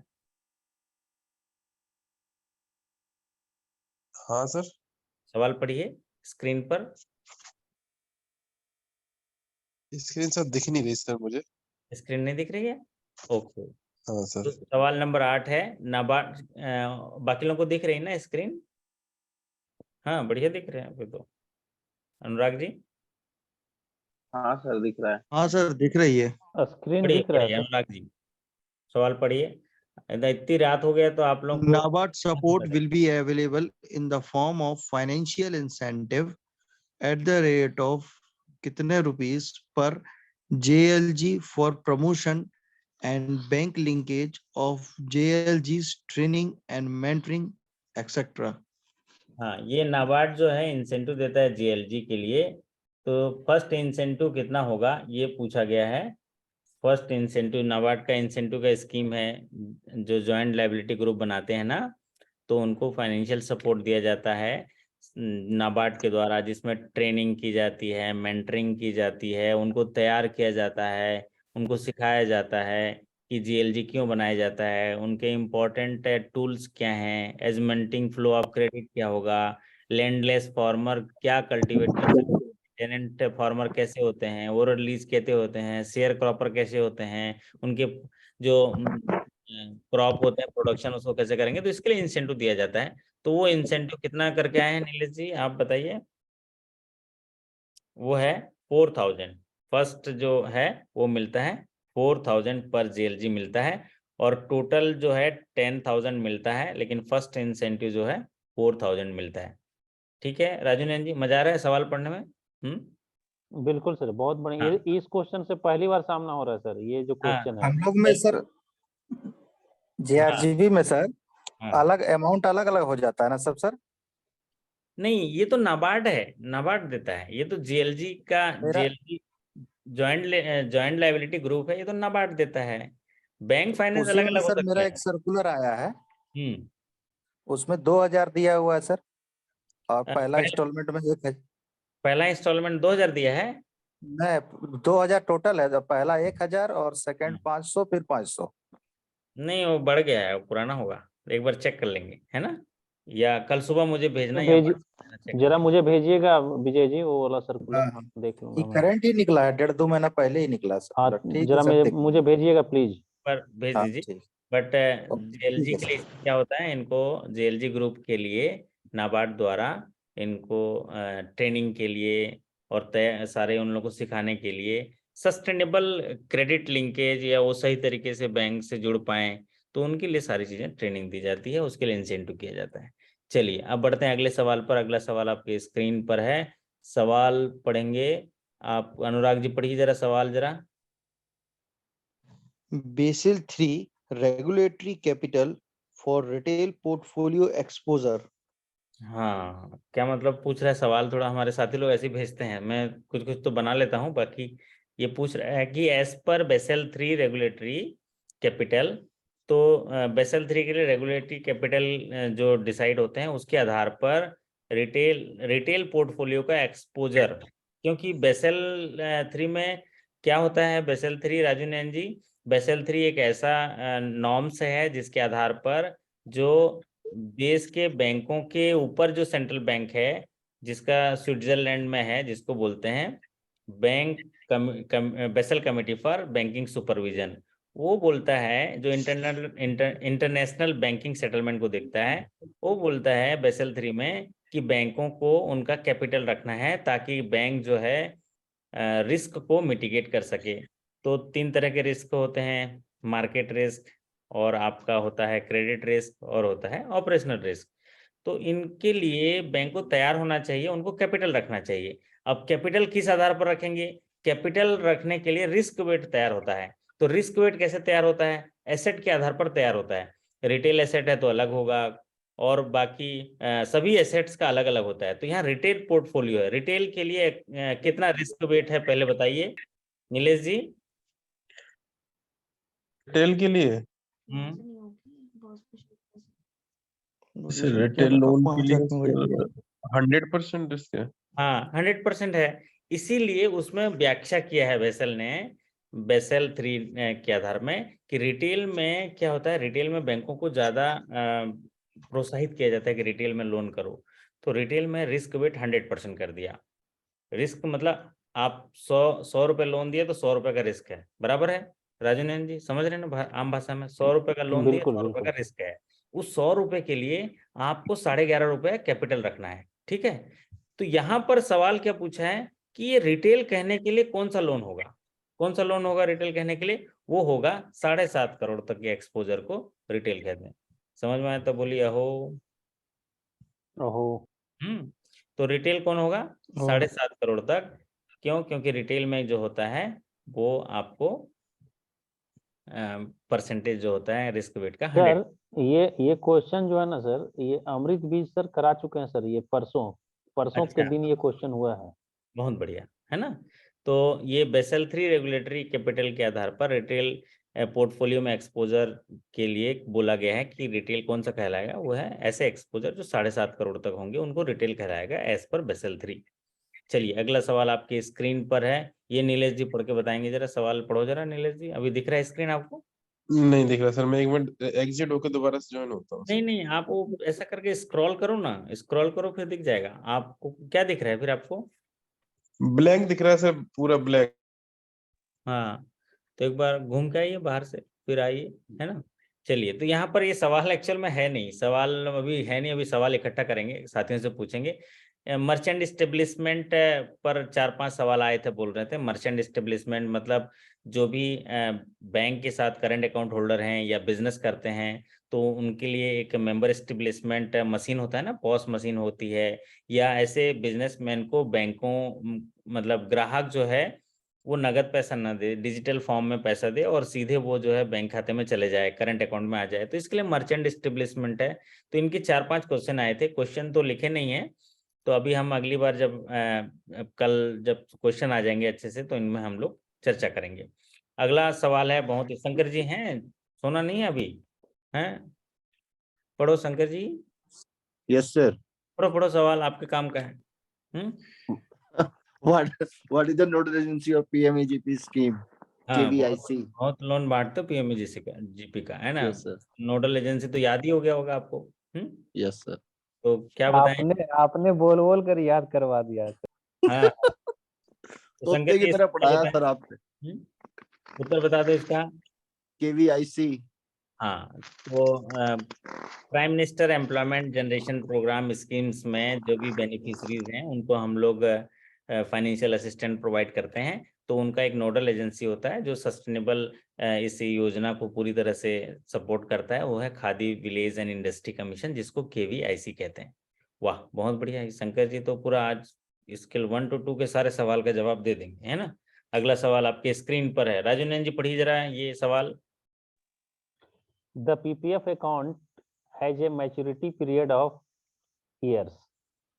हाँ सर। सवाल पढ़िए स्क्रीन पर। स्क्रीन सर दिख नहीं रही सर मुझे। स्क्रीन नहीं दिख रही है? ओके। हाँ तो सर। सवाल नंबर 8 है, नाबार्ड, बाकी लोगों को दिख रही है ना स्क्रीन? हाँ बढ़िया दिख रहे हैं फिर तो। अनुराग जी? हाँ सर दिख रहा है। हाँ सर दिख रही है। स्क्रीन पढ़िए दिख रहा है पढ़िए सर। अनुराग जी, सवाल पढ़िए। इतनी रात हो गया तो आप लोगों को NABARD support will be available in the form of financial incentive at the rate of कितने rupees per JLG for promotion and bank linkage of JLG's training and mentoring etc. हाँ, ये नाबार्ड जो है इंसेंटिव देता है JLG के लिए। तो फर्स्ट इंसेंटिव कितना होगा ये पूछा गया है। फर्स्ट इंसेंटिव, नाबार्ड का इंसेंटिव का स्कीम है, जो जॉइंट लायबिलिटी ग्रुप बनाते हैं ना, तो उनको फाइनेंशियल सपोर्ट दिया जाता है नाबार्ड के द्वारा, जिसमें ट्रेनिंग की जाती है, मेंटरिंग की जाती है, उनको तैयार किया जाता है, उनको सिखाया जाता है कि JLG क्यों बनाया जाता है, उनके इम्पोर्टेंट टूल्स क्या हैं, एजमेंटिंग फ्लो ऑफ क्रेडिट क्या होगा, लैंडलेस फार्मर क्या कल्टीवेट कर सकते हैं, टेनेंट फार्मर कैसे होते हैं, ओवर लीज कैसे होते हैं, शेयर क्रॉपर कैसे होते हैं, उनके जो क्रॉप होते हैं प्रोडक्शन उसको कैसे करेंगे, तो इसके लिए इंसेंटिव दिया जाता है। तो वो इंसेंटिव कितना करके आए हैं नीलेश जी, आप बताइए? वो है 4000। फर्स्ट जो है वो मिलता है 4000 पर JLG मिलता है, और टोटल जो है 10,000 मिलता है, लेकिन फर्स्ट इंसेंटिव जो है 4000 मिलता है। ठीक है राजू नैन जी, मजा आ रहा है सवाल पढ़ने में? बिल्कुल सर, बहुत बढ़िया। हाँ ये इस क्वेश्चन से पहली बार सामना हो रहा है सर, ये जो हाँ क्वेश्चन है। हम लोग में सर हाँ JRGB में सर हाँ। अलग अमाउंट अलग अलग हो जाता है ना सब सर। नहीं, ये तो नाबार्ड है, नाबार्ड देता है, ये तो JLG का, मेरा JLG जॉइंट लायबिलिटी ग्रुप है, ये तो नाबार्ड देता है। बैंक फाइनेंस उसी अलग में अलग हो सर सकता मेरा है। एक सर्कुलर आया है। हम्म उसमें 2000 दिया हुआ है सर, और पहला पहला इंस्टॉलमेंट में 1000। पहला इंस्टॉलमेंट 2000 दिया है। नहीं, 2000 टोटल है, तो पहला 1000 और सेकंड 500 फिर 500। नहीं वो बढ़ गया है, वो पुराना होगा, एक बार चेक कर लेंगे, है ना, या कल सुबह मुझे भेजना या भेज WhatsApp चेक जरा कर मुझे भेजिएगा विजय जी वो वाला सर्कुलर, हाँ हाँ, देख ये लूंगा मैं। करंट ही निकला है, 1.5-2 महीना पहले ही निकला हाँ सर। ठीक है जरा सर, देख मुझे भेजिएगा प्लीज। पर भेज हाँ दीजिए। ठीक। बट ठीक जेएलजी है के लिए सर। इसमें क्या होता है, इनको जेएलजी ग्रुप के लिए नाबार्ड द्वारा इनको ट्रेनिंग के लिए और तय सारे उन लोगों को सिखाने के लिए सस्टेनेबल क्रेडिट लिंकेज या वो सही तरीके से बैंक से जुड़ पाएं, तो उनके लिए सारी चीजें ट्रेनिंग दी जाती है, उसके लिए इंसेंटिव किया जाता है। चलिए अब बढ़ते हैं अगले सवाल पर। अगला सवाल आपके स्क्रीन पर है, सवाल पढ़ेंगे आप। अनुराग जी पढ़िए जरा सवाल जरा। Basel III regulatory capital for retail portfolio exposure. हाँ क्या मतलब पूछ रहा है सवाल, थोड़ा हमारे साथी लोग ऐसे ही भेजते हैं, मैं कुछ कुछ तो बना लेता हूँ, बाकी ये पूछ रहा है कि as per Basel 3 regulatory capital, तो बेसल 3 के लिए रेगुलेटरी कैपिटल जो डिसाइड होते हैं उसके आधार पर रिटेल पोर्टफोलियो का एक्सपोजर, क्योंकि बेसल 3 में क्या होता है, बेसल 3 राजू नैन जी, बेसल 3 एक ऐसा नॉर्म्स है जिसके आधार पर जो देश के बैंकों के ऊपर जो सेंट्रल बैंक है जिसका स्विट्जरलैंड में है, जिसको बोलते हैं bank basal committee for banking supervision, वो बोलता है जो इंटरनेशनल बैंकिंग सेटलमेंट को देखता है, वो बोलता है बेसल 3 में कि बैंकों को उनका कैपिटल रखना है ताकि बैंक जो है रिस्क को मिटिगेट कर सके। तो 3 तरह के रिस्क होते हैं, मार्केट रिस्क, और आपका होता है क्रेडिट रिस्क, और होता है ऑपरेशनल रिस्क। तो इनके लिए बैंक को तैयार होना चाहिए, उनको कैपिटल रखना चाहिए। अब कैपिटल किस आधार पर रखेंगे, कैपिटल रखने के लिए रिस्क वेट तैयार होता है। तो रिस्क वेट कैसे तैयार होता है, एसेट के आधार पर तैयार होता है। रिटेल एसेट है तो अलग होगा, और बाकी सभी एसेट्स का अलग अलग होता है। तो यहाँ रिटेल पोर्टफोलियो है, रिटेल के लिए कितना रिस्क वेट है पहले बताइए नीलेश जी। रिटेल के लिए रिटेल लोन के लिए 100% रिस्क है। हाँ 100% है, इसीलिए उसमें व्याख्या किया है बेसल ने, बेसल 3 के आधार में, कि रिटेल में क्या होता है, रिटेल में बैंकों को ज्यादा प्रोत्साहित किया जाता है कि रिटेल में लोन करो। तो रिटेल में रिस्क वेट 100% कर दिया। रिस्क मतलब आप 100 रुपए लोन दिए तो 100 रुपए का रिस्क है, बराबर है राजू नैन जी, समझ रहे हैं ना, आम भाषा में 100 रुपए का लोन दिया, बिल्कुल 100 रुपए बिल्कुल। का रिस्क है। उस 100 रुपए के लिए आपको 11.5 रुपए कैपिटल रखना है, ठीक है। तो यहाँ पर सवाल क्या पूछा है कि ये रिटेल कहने के लिए कौन सा लोन होगा, कौन सा लोन होगा रिटेल कहने के लिए, वो होगा 7.5 करोड़ तक के एक्सपोजर को रिटेल कहते हैं। समझ में आया तो बोलिए अहो। ओहो। तो रिटेल कौन होगा, 7.5 करोड़ तक। क्यों, क्योंकि रिटेल में जो होता है वो आपको परसेंटेज जो होता है रिस्क वेट का 100। सर ये क्वेश्चन जो है ना सर, ये अमृत बीज सर करा चुके हैं सर, ये परसों परसों के अच्छा दिन ये क्वेश्चन हुआ है। बहुत बढ़िया, है ना। तो ये बेसल 3 रेगुलेटरी कैपिटल के आधार पर रिटेल पोर्टफोलियो में एक्सपोजर के लिए बोला गया है कि रिटेल कौन सा कहलाएगा, वो है ऐसे एक्सपोजर जो 7.5 करोड़ तक होंगे, उनको रिटेल कहलाएगा एज पर बेसल 3। चलिए अगला सवाल आपके स्क्रीन पर है, ये नीलेश जी पढ़ के बताएंगे, जरा सवाल पढ़ो जरा नीलेश जी, अभी दिख रहा है स्क्रीन आपको। नहीं दिख रहा सर, मैं एक मिनट एग्जिट होकर दोबारा से ज्वाइन होता हूँ नहीं सर। नहीं, आप वो ऐसा करके स्क्रॉल करो ना, स्क्रॉल करो फिर दिख जाएगा आपको। क्या दिख रहा है फिर आपको, ब्लैंक दिख रहा है सर, पूरा ब्लैक। हाँ तो एक बार घूम के आइए बाहर से फिर आइए, है ना। चलिए तो यहाँ पर ये सवाल एक्चुअल में है नहीं, सवाल अभी है नहीं, अभी सवाल इकट्ठा करेंगे साथियों से पूछेंगे। मर्चेंट इस्टेब्लिशमेंट पर 4-5 सवाल आए थे, बोल रहे थे मर्चेंट इस्टेब्लिशमेंट मतलब जो भी बैंक के साथ करंट अकाउंट होल्डर हैं या बिजनेस करते हैं, तो उनके लिए एक मेंबर इस्टेब्लिशमेंट मशीन होता है ना, पॉस मशीन होती है, या ऐसे बिजनेसमैन को बैंकों मतलब ग्राहक जो है वो नगद पैसा ना दे, डिजिटल फॉर्म में पैसा दे और सीधे वो जो है बैंक खाते में चले जाए, करंट अकाउंट में आ जाए, तो इसके लिए मर्चेंट इस्टेब्लिशमेंट है। तो इनके 4-5 क्वेश्चन आए थे, क्वेश्चन तो लिखे नहीं है, तो अभी हम अगली बार जब कल जब क्वेश्चन आ जाएंगे अच्छे से तो इनमें हम लोग चर्चा करेंगे। अगला सवाल है बहुत ही, शंकर जी हैं, सोना नहीं है अभी, हैं, पढ़ो शंकर जी। Yes sir. पढ़ो सवाल आपके काम का है। What is the nodal agency of PMAGP scheme? हाँ, KVIC. बहुत लोन बांटते हो PMAGP का, जीपी का, है ना। Yes sir. नोडल एजेंसी तो याद ही हो गया होगा आपको। Yes sir. तो क्या बताएं। आपने बोल बोल कर याद करवा दिया सर। हाँ, तो तोते संगत की जी तरह इसका पढ़ाया बताएं। सर आपने। उत्तर बता दो इसका। KVIC. हाँ, तो prime minister employment generation program schemes में जो भी बेनिफिशरीज हैं उनको हम लोग फाइनेंशियल असिस्टेंट प्रोवाइड करते हैं। तो उनका एक नोडल एजेंसी होता है जो सस्टेनेबल इस योजना को पूरी तरह से सपोर्ट करता है, वो है khadi village and industry commission, जिसको KVIC कहते हैं। वाह, बहुत बढ़िया है शंकर जी, तो पूरा आज स्किल 1 to 2 के सारे सवाल का जवाब दे देंगे, है ना। अगला सवाल आपके स्क्रीन पर है, राजू नंदन जी पढ़िए जरा ये सवाल। The PPF account has a maturity period of years.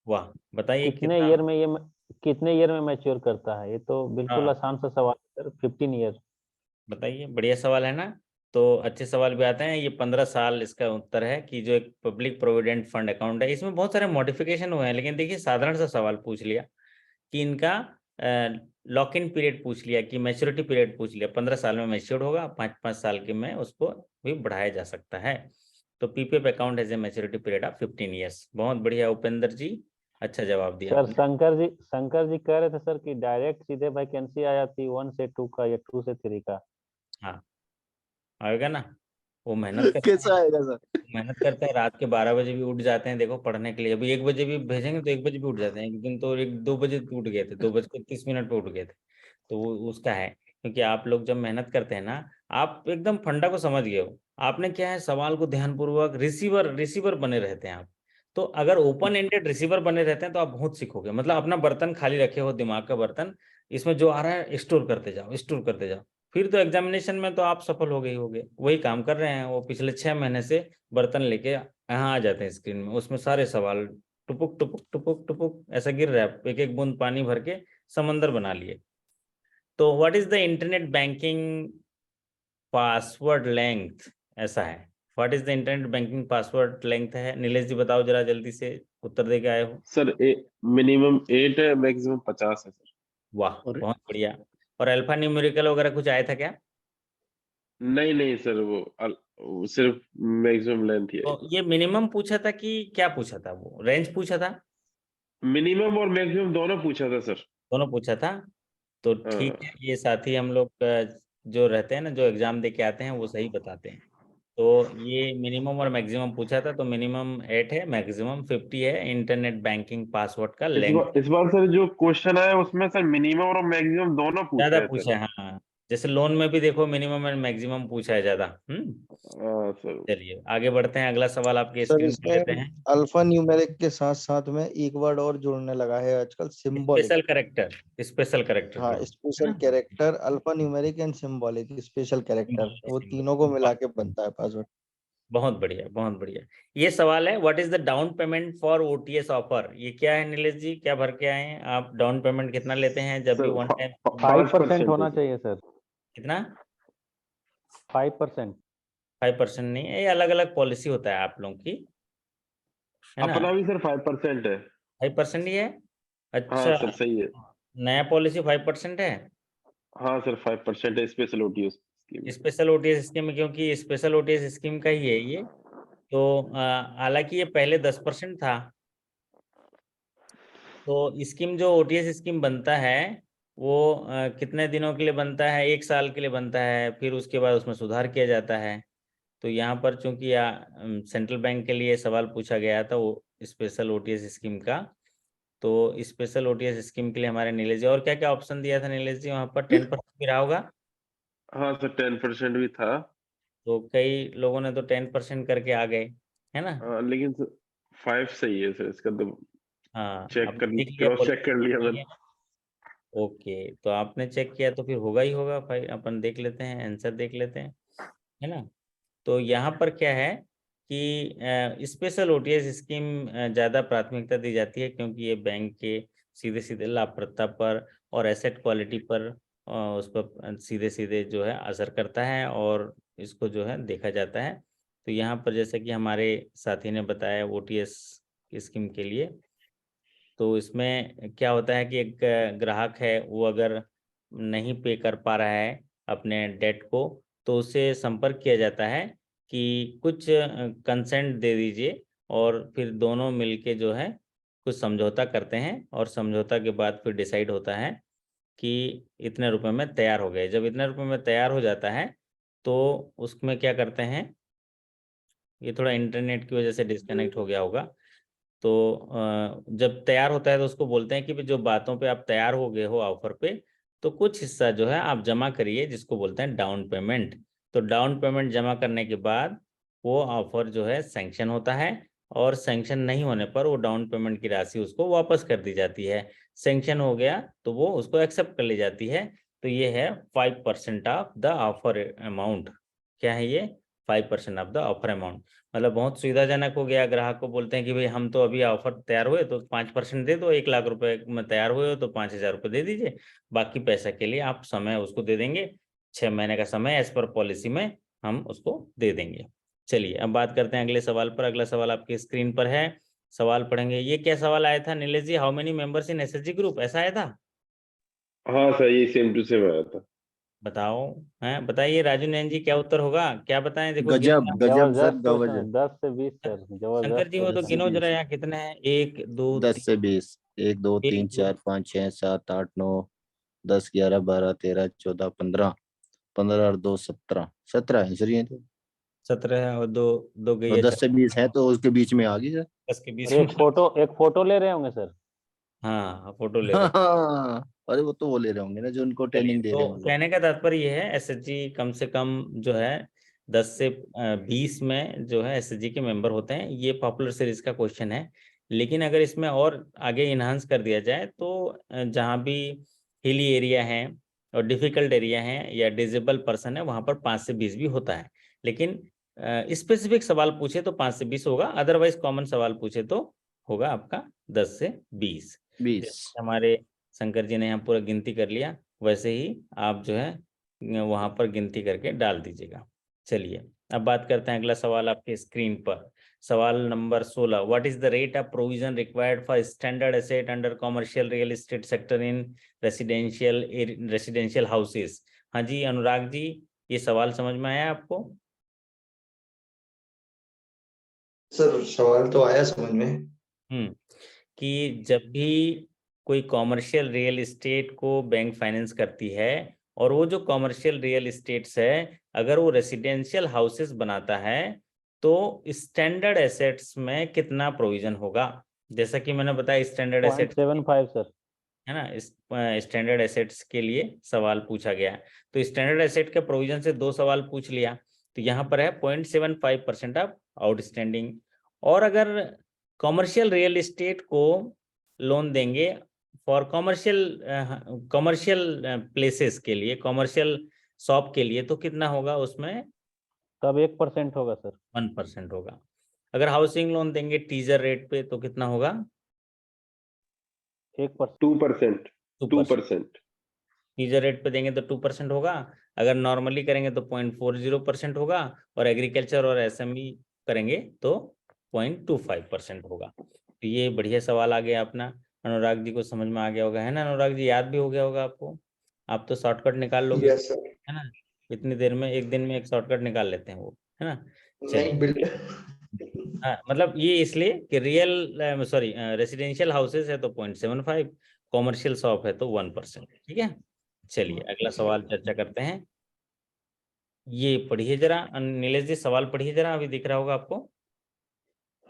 वाह, बताइए कितने ईयर में मैच्योर करता है? ये तो बिल्कुल आसान सा सवाल है सर, 15 ईयर। बताइए, बढ़िया सवाल है ना। तो अच्छे सवाल भी आते हैं। ये 15 साल इसका उत्तर है कि जो एक पब्लिक प्रोविडेंट फंड अकाउंट है, इसमें बहुत सारे मॉडिफिकेशन हुए हैं, लेकिन देखिए साधारण सा सवाल पूछ लिया कि इनका लॉक इन पीरियड पूछ लिया, कि मैच्योरिटी पीरियड पूछ लिया। 15 साल में मैच्योर्ड होगा, 5-5 साल के में उसको भी बढ़ाया जा सकता है। तो PPF account has a maturity period of 15 years. बहुत बढ़िया उपेंद्र जी, अच्छा जवाब दिया सर आपने। शंकर जी कह रहे थे सर कि डायरेक्ट सीधे वैकेंसी आ जाती 1 से 2 का या 2 से 3 का। हाँ, आएगा ना। वो मेहनत करते हैं, कैसा आएगा सर? मेहनत करते हैं, रात के 12 बजे भी उठ जाते हैं देखो पढ़ने के लिए। अभी 1 बजे भी भेजेंगे तो 1 बजे भी उठ जाते हैं। एक दिन तो 2 बजे उठ गए थे, 2:30 पे उठ गए थे। तो वो उसका है, क्योंकि आप लोग जब मेहनत करते हैं ना, आप एकदम फंडा को समझ गए हो। आपने क्या है, सवाल को ध्यानपूर्वक, रिसीवर बने रहते हैं आप। तो अगर ओपन एंडेड रिसीवर बने रहते हैं तो आप बहुत सीखोगे। मतलब अपना बर्तन खाली रखे हो, दिमाग का बर्तन, इसमें जो आ रहा है स्टोर करते जाओ। फिर तो एग्जामिनेशन में तो आप सफल हो गए ही होगे। वही काम कर रहे हैं वो पिछले 6 महीने से। बर्तन लेके यहाँ आ जाते हैं स्क्रीन में, उसमें सारे सवाल टुपुक टुपुक टुपुक टुपुक ऐसा गिर रहा है, एक एक बूंद पानी भर के समंदर बना लिए। तो what is the internet banking password length, ऐसा है। What is the internet banking password length है, नीलेश जी बताओ जरा जल्दी से, उत्तर दे के आए हो। सर मिनिमम 8 है, मैक्सिमम 50 है सर। वाह, बहुत बढ़िया। और अल्फा न्यूमेरिकल वगैरह कुछ आया था क्या? नहीं सर, वो सिर्फ मैक्सिमम लेंथ ही है। तो ये मिनिमम पूछा था कि क्या पूछा था, वो रेंज पूछा था? मिनिमम और मैक्सिमम दोनों पूछा था सर। दोनों पूछा था। तो ठीक है, ये साथी हम लोग जो रहते हैं ना, जो एग्जाम दे के आते हैं, वो सही बताते हैं। तो ये मिनिमम और मैक्सिमम पूछा था, तो मिनिमम 8 है, मैक्सिमम 50 है इंटरनेट बैंकिंग पासवर्ड का लेंथ। इस बार सर जो क्वेश्चन आया उसमें सर मिनिमम और मैक्सिमम दोनों पूछे ज्यादा हैं सर। पूछा है, हाँ। जैसे लोन में भी देखो मिनिमम एंड मैक्सिमम पूछा है ज्यादा। सर चलिए आगे बढ़ते हैं, अगला सवाल आपके सर स्क्रीन पे लेते इसमें हैं। अल्फा न्यूमेरिक के साथ साथ में एक वर्ड और जुड़ने लगा है आजकल, सिंबॉलिक। स्पेशल कैरेक्टर हाँ, है स्पेशल ना? Character, alpha numeric and symbolic special character, वो तीनों को मिला के बनता है पासवर्ड। बहुत बढ़िया, बहुत बढ़िया। ये सवाल है, what is the down payment for OTS offer. ये क्या है नीलेश जी, क्या भर के आए हैं आप? डाउन पेमेंट कितना लेते हैं जब भी वन टाइम? 5% होना चाहिए सर। कितना? 5%। 5% नहीं है, ये अलग अलग पॉलिसी होता है आप लोगों की, है ना। अपना भी सर 5% है। 5% ही है? हाँ अच्छा, सर सही है। नया पॉलिसी 5% है। हाँ सर 5% है special OTS scheme. Special OTS scheme में, क्योंकि स्पेशल OTS स्कीम का ही है ये। तो हालांकि ये पहले 10% था। तो स्कीम जो OTS स्कीम बनता है वो कितने दिनों के लिए बनता है? 1 साल के लिए बनता है, फिर उसके बाद उसमें सुधार किया जाता है। तो यहाँ पर चूंकि सेंट्रल बैंक के लिए सवाल पूछा गया था वो स्पेशल OTS स्कीम का, तो स्पेशल OTS स्कीम के लिए हमारे नीलेश जी, और क्या क्या ऑप्शन दिया था नीलेश जी वहाँ पर? 10% भी रहा होगा। हाँ सर 10% भी था। तो कई लोगों ने तो 10% करके आ गए, है ना। लेकिन 5 सही है सर, इसका तो हाँ, चेक आपने कर, देख लिया क्रॉस चेक कर लिया मैंने। ओके, तो आपने चेक किया तो फिर होगा ही होगा भाई। अपन देख लेते हैं, आंसर देख लेते हैं, है ना। तो यहाँ पर क्या है कि स्पेशल OTS स्कीम ज़्यादा प्राथमिकता दी जाती है, क्योंकि ये बैंक के सीधे सीधे लाभप्रदता पर और एसेट क्वालिटी पर उस पर सीधे सीधे जो है असर करता है, और इसको जो है देखा जाता है। तो यहाँ पर जैसे कि हमारे साथी ने बताया, OTS स्कीम के लिए। तो इसमें क्या होता है कि एक ग्राहक है, वो अगर नहीं पे कर पा रहा है अपने डेट को, तो उससे संपर्क किया जाता है कि कुछ कंसेंट दे दीजिए, और फिर दोनों मिलके जो है कुछ समझौता करते हैं, और समझौता के बाद फिर डिसाइड होता है कि इतने रुपए में तैयार हो गए। जब इतने रुपए में तैयार हो जाता है तो उसमें क्या करते हैं, ये थोड़ा इंटरनेट की वजह से डिस्कनेक्ट हो गया होगा। तो जब तैयार होता है तो उसको बोलते हैं कि भी जो बातों पे आप तैयार हो गए हो ऑफर पे, तो कुछ हिस्सा जो है आप जमा करिए, जिसको बोलते हैं डाउन पेमेंट। तो डाउन पेमेंट जमा करने के बाद वो ऑफर जो है सैंक्शन होता है, और सैंक्शन नहीं होने पर वो डाउन पेमेंट की राशि उसको वापस कर दी जाती है। सैंक्शन हो गया तो वो उसको एक्सेप्ट कर ली जाती है। तो ये है 5% ऑफ द ऑफर अमाउंट। क्या है ये? 5% ऑफ द ऑफर अमाउंट। मतलब बहुत सुविधाजनक हो गया। ग्राहक को बोलते हैं कि भाई हम तो अभी ऑफर तैयार हुए तो 5% दे दो, 1 लाख रुपए में तैयार हुए हो तो 5,000 रुपये दे दीजिए, बाकी पैसा के लिए आप समय उसको दे देंगे, 6 महीने का समय एज पर पॉलिसी में हम उसको दे देंगे। चलिए अब बात करते हैं अगले सवाल पर। अगला सवाल आपकी स्क्रीन पर है, सवाल पढ़ेंगे। ये क्या सवाल आया था Nilesh ji? How many members in SHG group, ऐसा आया था? हाँ सर, ये सेम टू सेम आया था। बताओ, हैं बताइए राजू नैन जी, क्या उत्तर होगा? क्या बताएं? देखो गजब गजब सर, जबरदस्त गजब। क्वेश्चन, 10 से 20 सर, शंकर जबरदस्त जी वो तो 10 से गिनो जरा 20, यहाँ कितने हैं। 1 2 10 से 20, 1 2 3 1 2 4 5 6 7 8 9 10 11 12 13 14 15, 15 और 2 17, 17 है सर ये तो। 17 है, और दो दो गई और है 10 से 20 है तो उसके बीच में आ गई सर। 10 के बीच और में। एक फोटो ले रहे होंगे सर। हाँ फोटो ले रहे। हाँ, अरे वो तो वो ले रहे होंगे ना जो उनको चलिए, ट्रेनिंग दे रहे तो होंगे। कहने का तात्पर्य ये है एसएचजी कम से कम जो है 10 से 20 में जो है एसएचजी के मेंबर होते हैं। ये पॉपुलर सीरीज का क्वेश्चन है। लेकिन अगर इसमें और आगे इन्हांस कर दिया जाए तो जहाँ भी हिली एरिया है और डिफिकल्ट एरिया है या डिजेबल पर्सन है, वहाँ पर 5 से 20 भी होता है। लेकिन स्पेसिफिक सवाल पूछे तो 5 से 20 होगा, अदरवाइज कॉमन सवाल पूछे तो होगा आपका 10 से 20। 20। हमारे शंकर जी ने यहाँ पूरा गिनती कर लिया, वैसे ही आप जो है वहां पर गिनती करके डाल दीजिएगा। चलिए अब बात करते हैं अगला सवाल आपके स्क्रीन पर। सवाल number 16, what is the rate of provision required for standard asset under commercial real estate sector in residential houses? हाँ जी अनुराग जी, ये सवाल समझ में आया आपको? सर सवाल तो आया समझ में। कि जब भी कोई कॉमर्शियल रियल एस्टेट को बैंक फाइनेंस करती है, और वो जो कॉमर्शियल रियल एस्टेट्स है अगर वो रेसिडेंशियल हाउसेस बनाता है, तो स्टैंडर्ड एसेट्स में कितना प्रोविजन होगा? जैसा कि मैंने बताया स्टैंडर्ड एसेट 0.75 सर। है ना, इस स्टैंडर्ड एसेट्स के लिए सवाल पूछा गया है। तो स्टैंडर्ड एसेट के प्रोविजन से 2 सवाल पूछ लिया, तो यहाँ पर है 0.75% ऑफ आउटस्टैंडिंग। और अगर कॉमर्शियल रियल एस्टेट को लोन देंगे फॉर कॉमर्शियल प्लेसेस के लिए, कॉमर्शियल शॉप के लिए, तो कितना होगा उसमें? तब 1% होगा सर। 1% होगा। अगर हाउसिंग लोन देंगे टीजर रेट पे तो कितना होगा? 1%। 2%। 2%। 2%। टीजर रेट पे देंगे तो 2% होगा, अगर नॉर्मली करेंगे तो 0.40% होगा, और एग्रीकल्चर और एसएमई करेंगे तो 0.25% होगा। तो ये बढ़िया सवाल आ गया अपना। अनुराग जी को समझ में आ गया होगा, है ना अनुराग जी? याद भी हो गया होगा आपको, आप तो शॉर्टकट निकाल लोगे, यस सर। है ना? इतनी देर में, एक दिन में एक शॉर्टकट निकाल लेते हैं वो, है ना? चलिए, नहीं बिल्कुल। हाँ मतलब ये इसलिए कि रियल सॉरी रेसिडेंशियल हाउसेस है तो 0.75, कॉमर्शियल शॉप है तो 1%। ठीक है, चलिए अगला सवाल चर्चा करते हैं। ये पढ़िए जरा नीलेश जी, सवाल पढ़िए जरा, अभी दिख रहा होगा आपको।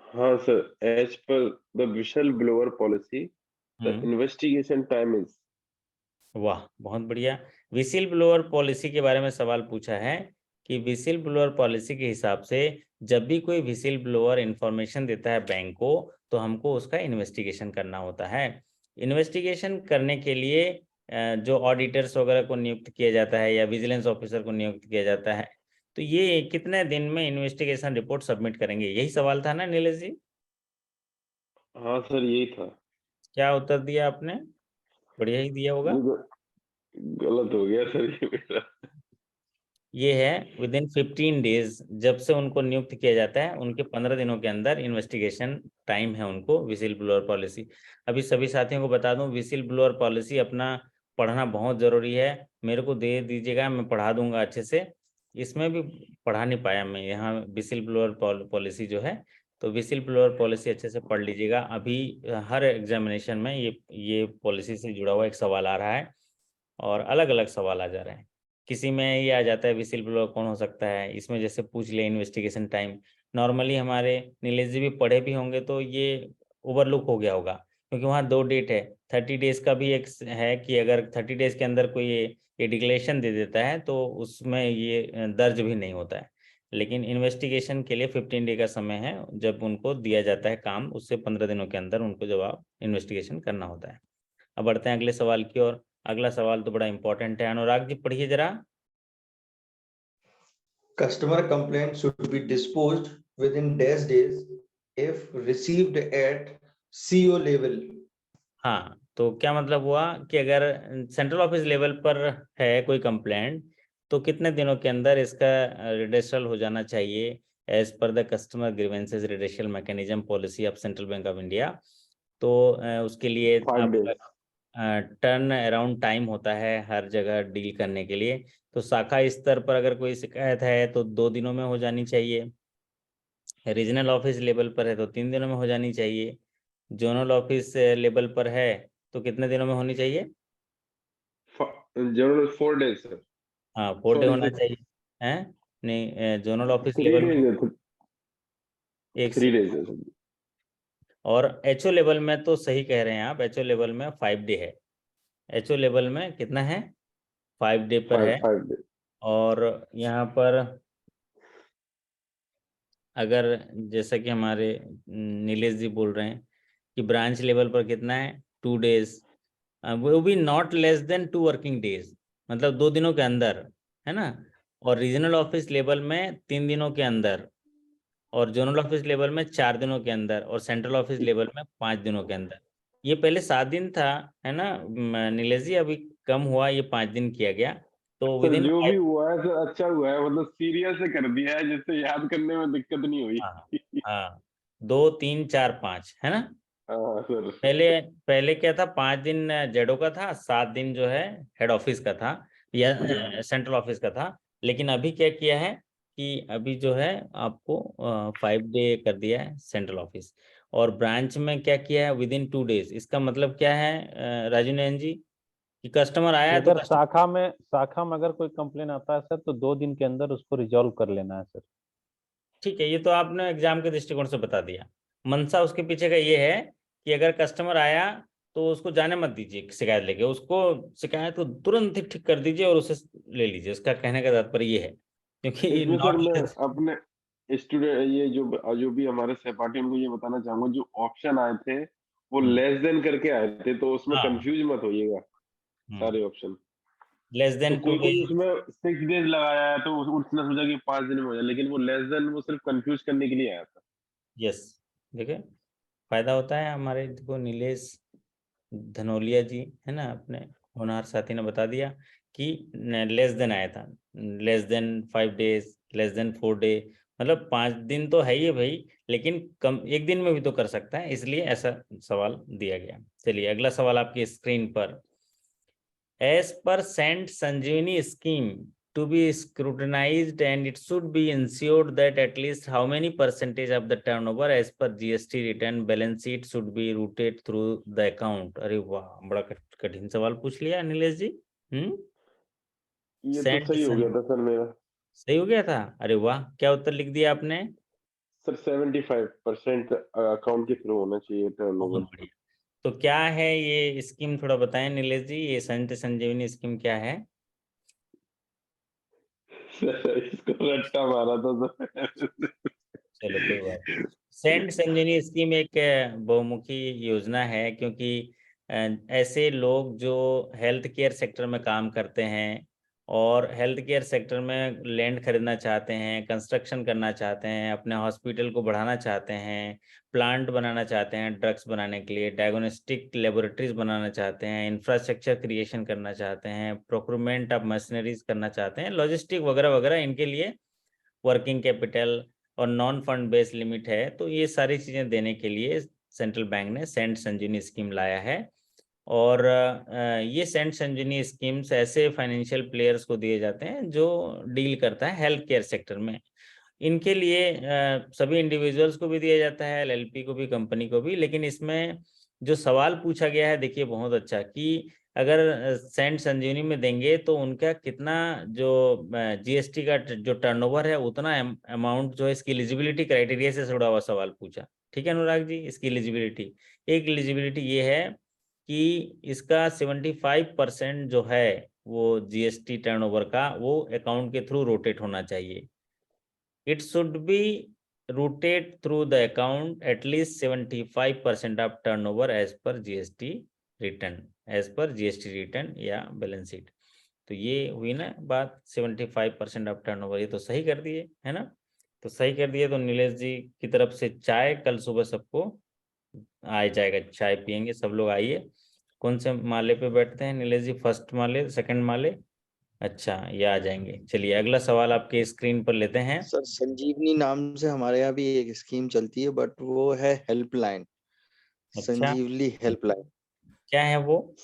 हाँ sir, as per the whistle blower policy the investigation time is. वाह बहुत बढ़िया। विसिल ब्लोअर पॉलिसी के बारे में सवाल पूछा है कि विसिल ब्लोअर पॉलिसी के हिसाब से जब भी कोई विसिल ब्लोअर इंफॉर्मेशन देता है बैंक को, तो हमको उसका इन्वेस्टिगेशन करना होता है। इन्वेस्टिगेशन करने के लिए जो ऑडिटर्स वगैरह को नियुक्त किया जाता है या विजिलेंस ऑफिसर को नियुक्त किया जाता है, तो ये कितने दिन में इन्वेस्टिगेशन रिपोर्ट सबमिट करेंगे? यही सवाल था ना नीलेश जी? हाँ सर, यही था। क्या उत्तर दिया आपने? बढ़िया ही दिया होगा। ये गलत हो गया सर ये मेरा। ये है विद इन 15 डेज, जब से उनको नियुक्त किया जाता है उनके 15 दिनों के अंदर इन्वेस्टिगेशन टाइम है उनको विसिल ब्लोअर पॉलिसी। अभी सभी साथियों को बता दूं, विसिल ब्लोअर पॉलिसी अपना पढ़ना बहुत जरूरी है। मेरे को दे दीजिएगा, मैं पढ़ा दूंगा अच्छे से। इसमें भी पढ़ा नहीं पाया मैं यहाँ विसिल ब्लोअर पॉलिसी जो है, तो विसिल ब्लोअर पॉलिसी अच्छे से पढ़ लीजिएगा। अभी हर एग्जामिनेशन में ये पॉलिसी से जुड़ा हुआ एक सवाल आ रहा है और अलग अलग सवाल आ जा रहे हैं। किसी में ये आ जाता है विसिल ब्लोअर कौन हो सकता है, इसमें जैसे पूछ ले इन्वेस्टिगेशन टाइम। नॉर्मली हमारे नीलेश जी भी पढ़े भी होंगे तो ये ओवरलुक हो गया होगा, क्योंकि वहाँ 2 डेट है। 30 डेज का भी एक है कि अगर 30 डेज के अंदर कोई ये डिक्लेरेशन दे देता है तो उसमें ये दर्ज भी नहीं होता है। लेकिन इन्वेस्टिगेशन के लिए 15 डे का समय है, जब उनको दिया जाता है काम, उससे 15 दिनों के अंदर उनको जवाब इन्वेस्टिगेशन करना होता है। अब बढ़ते हैं अगले सवाल की ओर। अगला सवाल तो बड़ा इंपॉर्टेंट है, अनुराग जी पढ़िए जरा। Customer complaint should be disposed within dash days if received at CO level. हाँ, तो क्या मतलब हुआ कि अगर सेंट्रल ऑफिस लेवल पर है कोई कंप्लेंट तो कितने दिनों के अंदर इसका रिड्रेसल हो जाना चाहिए as per the customer grievances redressal mechanism policy of Central Bank of India. तो उसके लिए 5 days. टर्न अराउंड टाइम होता है हर जगह डील करने के लिए। तो शाखा स्तर पर अगर कोई शिकायत है तो 2 दिनों में हो जानी चाहिए, रीजनल ऑफिस लेवल पर है तो 3 दिनों में हो जानी चाहिए, जोनल ऑफिस लेवल पर है तो कितने दिनों में होनी चाहिए? General 4 days sir. हाँ 4 डे Sorry, होना 6 चाहिए। हैं नहीं, जोनल ऑफिस 3 लेवल days में है, एक 3 days है सर। और एचओ लेवल में तो सही कह रहे हैं आप, एचओ लेवल में 5 डे है। एचओ लेवल में कितना है? 5 डे पर है। 5 days। और यहाँ पर अगर जैसा कि हमारे नीलेश जी बोल रहे हैं कि ब्रांच लेवल पर कितना है? 2 डेज, वो भी not less than 2 working days, मतलब 2 दिनों के अंदर, है ना। और रीजनल ऑफिस लेवल में 3 दिनों के अंदर, और जोनल ऑफिस लेवल में 4 दिनों के अंदर, और सेंट्रल ऑफिस लेवल में 5 दिनों के अंदर। ये पहले 7 दिन था, है ना नीलेश जी, अभी कम हुआ, ये 5 दिन किया गया। तो सर विद इन जो भी हुआ है सर अच्छा हुआ है, मतलब सीरियस से कर दिया है जिससे याद करने में दिक्कत नहीं हुई। हाँ 2 3 4 5 है ना। हाँ सर। पहले क्या था, 5 दिन जेडो का था, 7 दिन जो है हेड ऑफिस का था या सेंट्रल ऑफिस का था। लेकिन अभी क्या किया है कि अभी जो है आपको 5 डे कर दिया है सेंट्रल ऑफिस। और ब्रांच में क्या किया है, विद इन 2 डेज। इसका मतलब क्या है राजू नयन जी, कि कस्टमर आया तो अगर शाखा में अगर कोई कंप्लेन आता है सर तो 2 दिन के अंदर उसको रिजॉल्व कर लेना है सर। ठीक है, ये तो आपने एग्जाम के दृष्टिकोण से बता दिया। मंशा उसके पीछे का ये है कि अगर कस्टमर आया तो उसको जाने मत दीजिए शिकायत लेके, उसको शिकायत को तुरंत ही ठीक कर दीजिए और उसे ले लीजिए। उसका कहने का तात्पर्य ये है, क्योंकि इसमें सर मैं नॉट अपने स्टूडेंट ये जो भी हमारे सहपाठी उनको ये बताना चाहूंगा, जो ऑप्शन आए थे वो लेस देन करके आए थे, तो उसमें हाँ। कंफ्यूज मत होइएगा सारे ऑप्शन। लेस तो देन 2 कोई डेज। उसमें 6 days लगाया है तो उसने सोचा कि 5 दिन में हो जाए, लेकिन वो लेस देन वो सिर्फ कंफ्यूज करने के लिए आया था। यस, देखिए फायदा होता है हमारे, देखो नीलेश धनोलिया जी है ना, अपने होनहार साथी ने बता दिया कि लेस देन आया था, less than 5 days, less than 4 day, मतलब 5 दिन तो है ही है भाई, लेकिन कम 1 दिन में भी तो कर सकता है, इसलिए ऐसा सवाल दिया गया। चलिए अगला सवाल आपकी स्क्रीन पर। As per cent Sanjeevani scheme to be scrutinized, and it should be ensured that at least how many percentage of the turnover as per GST return balance sheet should be routed through the account। अरे वाह, बड़ा कठिन सवाल पूछ लिया नीलेश जी। ये तो Saint सही हो गया था सर मेरा। सही हो गया था, अरे वाह, क्या उत्तर लिख दिया आपने? सर 75% अकाउंट के थ्रू होना चाहिए टर्नओवर। बहुत बढ़िया। तो क्या है ये स्कीम, थोड़ा बताएं नीलेश जी, ये संत संजीवनी स्कीम क्या है? इसको रट्टा मारा था सर। चलो कोई बात नहीं। सेंट संजीवनी स्कीम एक बहुमुखी योजना है, क्योंकि ऐसे लोग जो हेल्थ केयर सेक्टर में काम करते हैं और हेल्थ केयर सेक्टर में लैंड खरीदना चाहते हैं, कंस्ट्रक्शन करना चाहते हैं, अपने हॉस्पिटल को बढ़ाना चाहते हैं, प्लांट बनाना चाहते हैं ड्रग्स बनाने के लिए, डायग्नोस्टिक लेबोरेटरीज बनाना चाहते हैं, इंफ्रास्ट्रक्चर क्रिएशन करना चाहते हैं, प्रोक्यूरमेंट ऑफ मशीनरीज करना चाहते हैं, लॉजिस्टिक वगैरह वगैरह, इनके लिए वर्किंग कैपिटल और नॉन फंड बेस्ड लिमिट है। तो ये सारी चीज़ें देने के लिए सेंट्रल बैंक ने सेंट संजीवनी स्कीम लाया है। और ये सेंट संजीवनी स्कीम्स ऐसे फाइनेंशियल प्लेयर्स को दिए जाते हैं जो डील करता है हेल्थ केयर सेक्टर में। इनके लिए सभी इंडिविजुअल्स को भी दिया जाता है, एलएलपी को भी, कंपनी को भी। लेकिन इसमें जो सवाल पूछा गया है, देखिए बहुत अच्छा, कि अगर सेंट संजीवनी में देंगे तो उनका कितना जो जीएसटी का जो टर्नओवर है उतना अमाउंट जो है, इसकी एलिजिबिलिटी क्राइटेरिया से जुड़ा हुआ सवाल पूछा। ठीक है अनुराग जी, इसकी एलिजिबिलिटी, एक एलिजिबिलिटी ये है कि इसका 75% जो है वो जीएसटी टर्नओवर का वो अकाउंट के थ्रू रोटेट होना चाहिए। It should be routed through the account at least 75% of turnover as per GST return, as per GST return या बैलेंस शीट। तो ये हुई ना बात, 75% ऑफ टर्नओवर, ये तो सही कर दिए है ना। तो सही कर दिए तो नीलेश जी की तरफ से चाय कल सुबह सबको आ जाएगा, चाय पियेंगे सब लोग। आइए, कौन से माले पे बैठते हैं नीलेश जी? फर्स्ट माले, सेकंड माले? अच्छा, ये आ जाएंगे। चलिए अगला सवाल आपके स्क्रीन पर लेते हैं। सर संजीवनी नाम से हमारे यहाँ भी एक स्कीम चलती है, बट वो है हेल्पलाइन। अच्छा, संजीवनी हेल्पलाइन क्या है वो?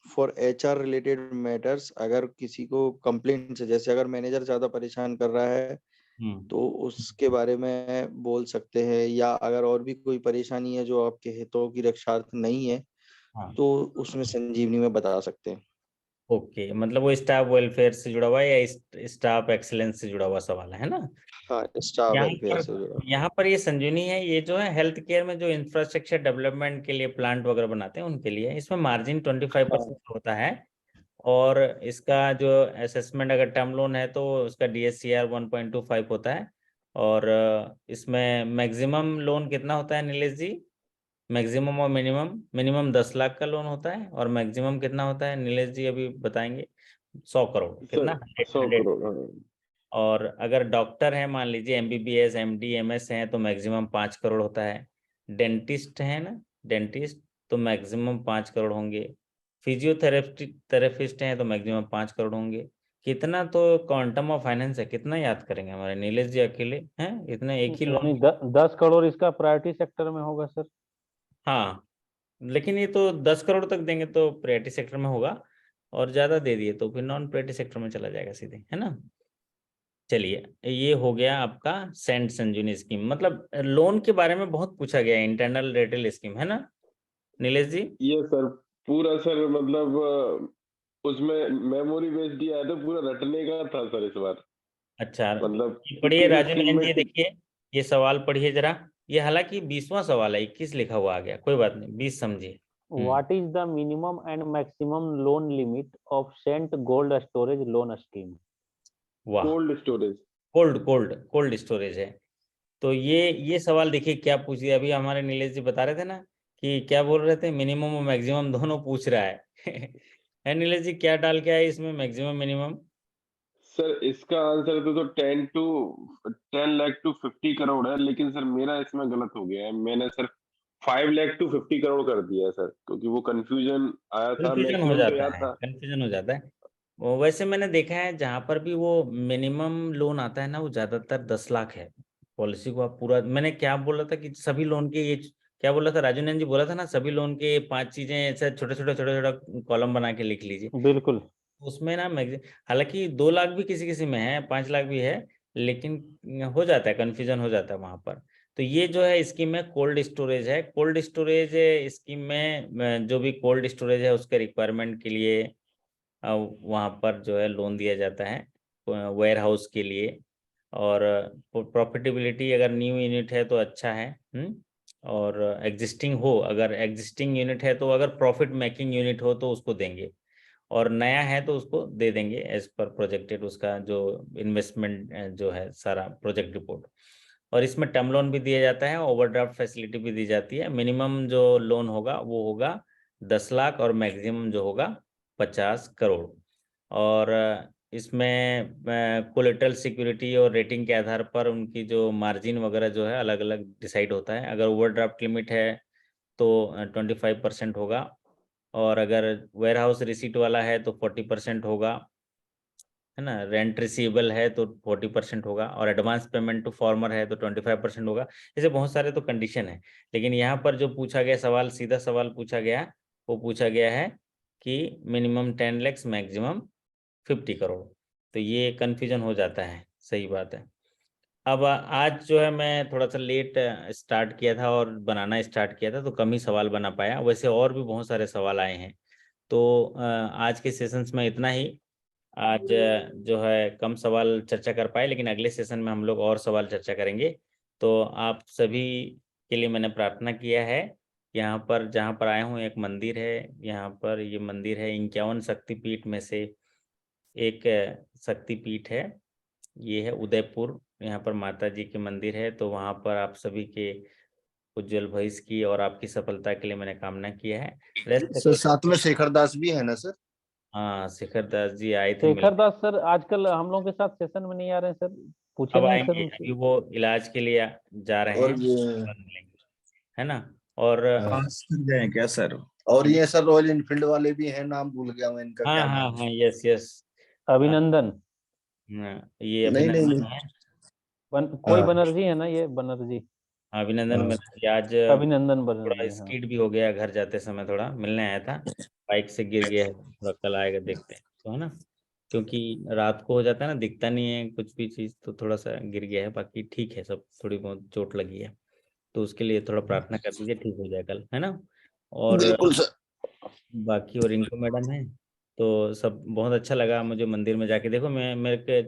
For HR related matters. अगर किसी को कंप्लेंट से, जैसे अगर मैनेजर ज्यादा परेशान कर रहा है तो उसके बारे में बोल सकते हैं, या अगर और भी कोई परेशानी है जो आपके हितों की रक्षार्थ नहीं है तो उसमें संजीवनी में बता सकते हैं। ओके, मतलब वो स्टाफ वेलफेयर से जुड़ा हुआ है या स्टाफ एक्सीलेंस से जुड़ा हुआ सवाल है ना? हाँ, स्टाफ वेलफेयर से जुड़ा। यहाँ पर ये संजीवनी है, ये जो है हेल्थ केयर में जो इंफ्रास्ट्रक्चर डेवलपमेंट के लिए प्लांट वगैरह बनाते हैं उनके लिए। इसमें मार्जिन 25% होता है। और इसका जो असेसमेंट अगर टर्म लोन है तो उसका DSCR 1.25 होता है। और इसमें मैक्सिमम लोन कितना होता है नीलेश जी? मैक्सिमम और मिनिमम? मिनिमम 10 लाख का लोन होता है, और मैक्सिमम कितना होता है नीलेश जी अभी बताएंगे? 100 करोड़। कितना? 100 करोड़। हाँ। और अगर डॉक्टर है, मान लीजिए MBBS MD MS हैं, तो मैक्सिमम 5 करोड़ होता है। डेंटिस्ट है ना, डेंटिस्ट, तो मैक्सिमम 5 करोड़ होंगे। फिजियोथेरेपिस्ट हैं तो मैक्सिमम 5 करोड़ होंगे। कितना तो क्वांटम ऑफ फाइनेंस है, कितना याद करेंगे हमारे नीलेश जी अकेले हैं? इतना एक ही लोन? 10 करोड़ इसका प्रायोरिटी सेक्टर में होगा सर। हाँ, लेकिन ये तो 10 करोड़ तक देंगे तो प्रायोरिटी सेक्टर में होगा, और ज्यादा दे दिए तो फिर नॉन प्रायोरिटी सेक्टर में चला जाएगा सीधे, है ना। चलिए, ये हो गया आपका सेंट संजीवनी स्कीम। मतलब लोन के बारे में बहुत पूछा गया है, इंटरनल रिटेल स्कीम, है ना नीलेश जी? ये सर पूरा सर, मतलब उसमें मेमोरी बेस्ड दिया है तो पूरा रटने का था सर इस बार। अच्छा, मतलब पढ़िए राजू नयन जी, देखिए ये सवाल पढ़िए जरा। ये हालांकि 20वां सवाल है, 21 लिखा हुआ आ गया, कोई बात नहीं, 20 समझिए। What is the minimum and maximum loan limit of Cent Gold Storage loan scheme? वाह, कोल्ड स्टोरेज। कोल्ड स्टोरेज है। तो ये सवाल देखिए क्या पूछ दिया। अभी हमारे नीलेश जी बता रहे थे ना कि क्या बोल रहे थे, मिनिमम और मैक्सिमम दोनों पूछ रहा है। है नीलेश जी, क्या डाल के आए इसमें, मैक्सिमम मिनिमम? सर इसका आंसर तो 10 लाख टू 50 करोड़ है, लेकिन सर मेरा इसमें गलत हो गया है। मैंने सिर्फ 5 लाख टू 50 करोड़ कर दिया है सर, क्योंकि वो कंफ्यूजन आया था। कंफ्यूजन हो मैक्सिमम तो जाता याद है, था। कंफ्यूजन हो जाता है। वो वैसे मैंने देखा है जहां पर भी वो मिनिमम लोन आता है ना, वो ज्यादातर 10 लाख है। पॉलिसी को आप पूरा, मैंने क्या बोला था कि सभी लोन के ये, क्या बोला था राजू नंदन जी, बोला था ना सभी लोन के 5 चीजें ऐसे छोटे छोटे कॉलम बना के लिख लीजिए। बिल्कुल। उसमें ना हालांकि 2 लाख भी किसी किसी में है, 5 लाख भी है, लेकिन हो जाता है, कन्फ्यूजन हो जाता है वहां पर। तो ये जो है स्कीम में कोल्ड स्टोरेज है। कोल्ड स्टोरेज स्कीम में जो भी कोल्ड स्टोरेज है उसके रिक्वायरमेंट के लिए वहाँ पर जो है लोन दिया जाता है वेयर हाउस के लिए। और प्रॉफिटेबिलिटी अगर न्यू यूनिट है तो अच्छा है। और एग्जिस्टिंग हो, अगर एग्जिस्टिंग यूनिट है तो, अगर प्रॉफिट मेकिंग यूनिट हो तो उसको देंगे, और नया है तो उसको दे देंगे एज पर प्रोजेक्टेड, उसका जो इन्वेस्टमेंट जो है सारा प्रोजेक्ट रिपोर्ट। और इसमें टर्म लोन भी दिया जाता है, ओवरड्राफ्ट फैसिलिटी भी दी जाती है। मिनिमम जो लोन होगा वो होगा 10 लाख, और मैक्सिमम जो होगा 50 करोड़। और इसमें कोलेटरल सिक्योरिटी और रेटिंग के आधार पर उनकी जो मार्जिन वगैरह जो है अलग अलग डिसाइड होता है। अगर ओवरड्राफ्ट लिमिट है तो 25% होगा, और अगर वेयर हाउस रिसीट वाला है तो 40% होगा, है ना। रेंट रिसीवेबल है तो 40% होगा, और एडवांस पेमेंट टू फॉर्मर है तो 25% होगा। ऐसे बहुत सारे तो कंडीशन है, लेकिन यहाँ पर जो पूछा गया सवाल, सीधा सवाल पूछा गया, वो पूछा गया है कि मिनिमम 10 लाख मैक्सिमम 50 करोड़। तो ये कन्फ्यूजन हो जाता है, सही बात है। अब आज जो है मैं थोड़ा सा लेट स्टार्ट किया था और बनाना स्टार्ट किया था, तो कम ही सवाल बना पाया। वैसे और भी बहुत सारे सवाल आए हैं। तो आज के सेशंस में इतना ही। आज जो है कम सवाल चर्चा कर पाए, लेकिन अगले सेशन में हम लोग और सवाल चर्चा करेंगे। तो आप सभी के लिए मैंने प्रार्थना किया है। यहाँ पर जहाँ पर आए हूँ एक मंदिर है, यहाँ पर ये मंदिर है 51 शक्तिपीठ में से एक शक्तिपीठ है। ये है उदयपुर, यहाँ पर माता जी के मंदिर है। तो वहाँ पर आप सभी के उज्जवल भविष्य की और आपकी सफलता के लिए मैंने कामना किया है। सर साथ में शेखर दास भी है ना सर? हाँ, शेखर दास जी आए थे शेखर दास सर आजकल हम लोगों के साथ सेशन में नहीं आ रहे हैं सर, पूछे अब नहीं आएंगे, सर उनसे। अभी वो इलाज के लिए जा रहे और हैं, बाद मिलेंगे, है ना। और जाए क्या सर? और ये सर रॉयल इनफील्ड वाले भी हैं, नाम भूल गया मैं इनका, हाँ क्या हाँ नाम हाँ, है? यस यस, अभिनंदन, ये नहीं नहीं अभिनंदन नहीं। है। कोई हाँ। बनर्जी है ना, ये बनर्जी, अभिनंदन हाँ। बनर्जी आज अभिनंदन थोड़ा बनर्जी, हाँ। स्किड भी हो गया, घर जाते समय थोड़ा मिलने आया था, बाइक से गिर गया है, थोड़ा कल आएगा देखते हैं, तो है ना। क्योंकि रात को हो जाता है ना, दिखता नहीं है कुछ भी चीज़, तो थोड़ा सा गिर गया है, बाकी ठीक है सब, थोड़ी बहुत चोट लगी है। तो उसके लिए थोड़ा प्रार्थना कर दीजिए, ठीक हो जाए कल, है ना। और बिल्कुल सर। बाकी और रिंकू मैडम है, तो सब बहुत अच्छा लगा मुझे मंदिर में जाके। देखो मैं मेरे के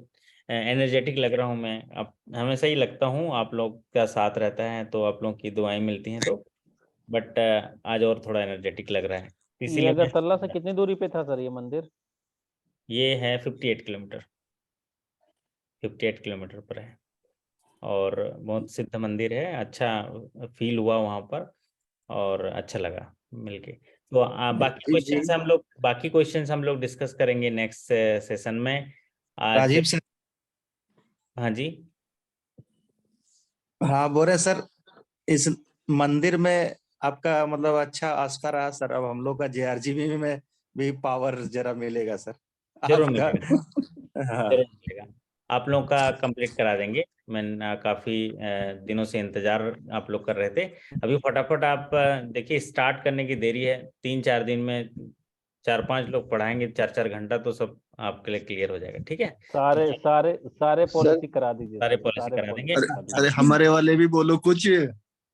एनर्जेटिक लग रहा हूँ मैं, अब हमेशा ही लगता हूँ, आप लोग का साथ रहता है तो आप लोगों की दुआएं मिलती हैं, तो बट आज और थोड़ा एनर्जेटिक लग रहा है, ये इसीलिए अगरतला से कितनी दूरी पे था सर ये मंदिर? ये है 58 किलोमीटर, 58 किलोमीटर पर है, और बहुत सिद्ध मंदिर है। अच्छा फील हुआ वहाँ पर, और अच्छा लगा मिलके। तो बाकी क्वेश्चंस हम लोग डिस्कस करेंगे नेक्स्ट सेशन में। आज राजीव सर, हाँ जी, हाँ बोल रहे सर, इस मंदिर में आपका मतलब अच्छा आस्था रहा सर। अब हम लोग का जेआरजीबी में भी पावर जरा मिलेगा सर जरूर आपका। मिलेगा, हाँ। जरूर मिलेगा। आप लोगों का कंप्लीट करा देंगे। मैं काफी दिनों से इंतजार आप लोग कर रहे थे। अभी फटाफट आप देखिए, स्टार्ट करने की देरी है, 3-4 दिन में 4-5 लोग पढ़ाएंगे 4-4 घंटा, तो सब आपके लिए क्लियर हो जाएगा, ठीक है। सारे सारे सारे पॉलिसी करा दीजिए सारे सर, पॉलिसी सारे करा देंगे। पॉलिसी अरे करा अरे दीजिए। हमारे वाले भी बोलो कुछ।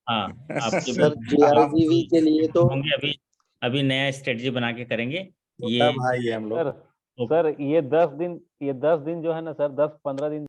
हाँ, आपके सर भी आप जेआरजीबी के लिए तो होंगे अभी, अभी नया स्ट्रेटजी बना के करेंगे छोटा ये। भाई है हम लोग। सर सर ये 10 दिन जो है ना सर, 10-15 दिन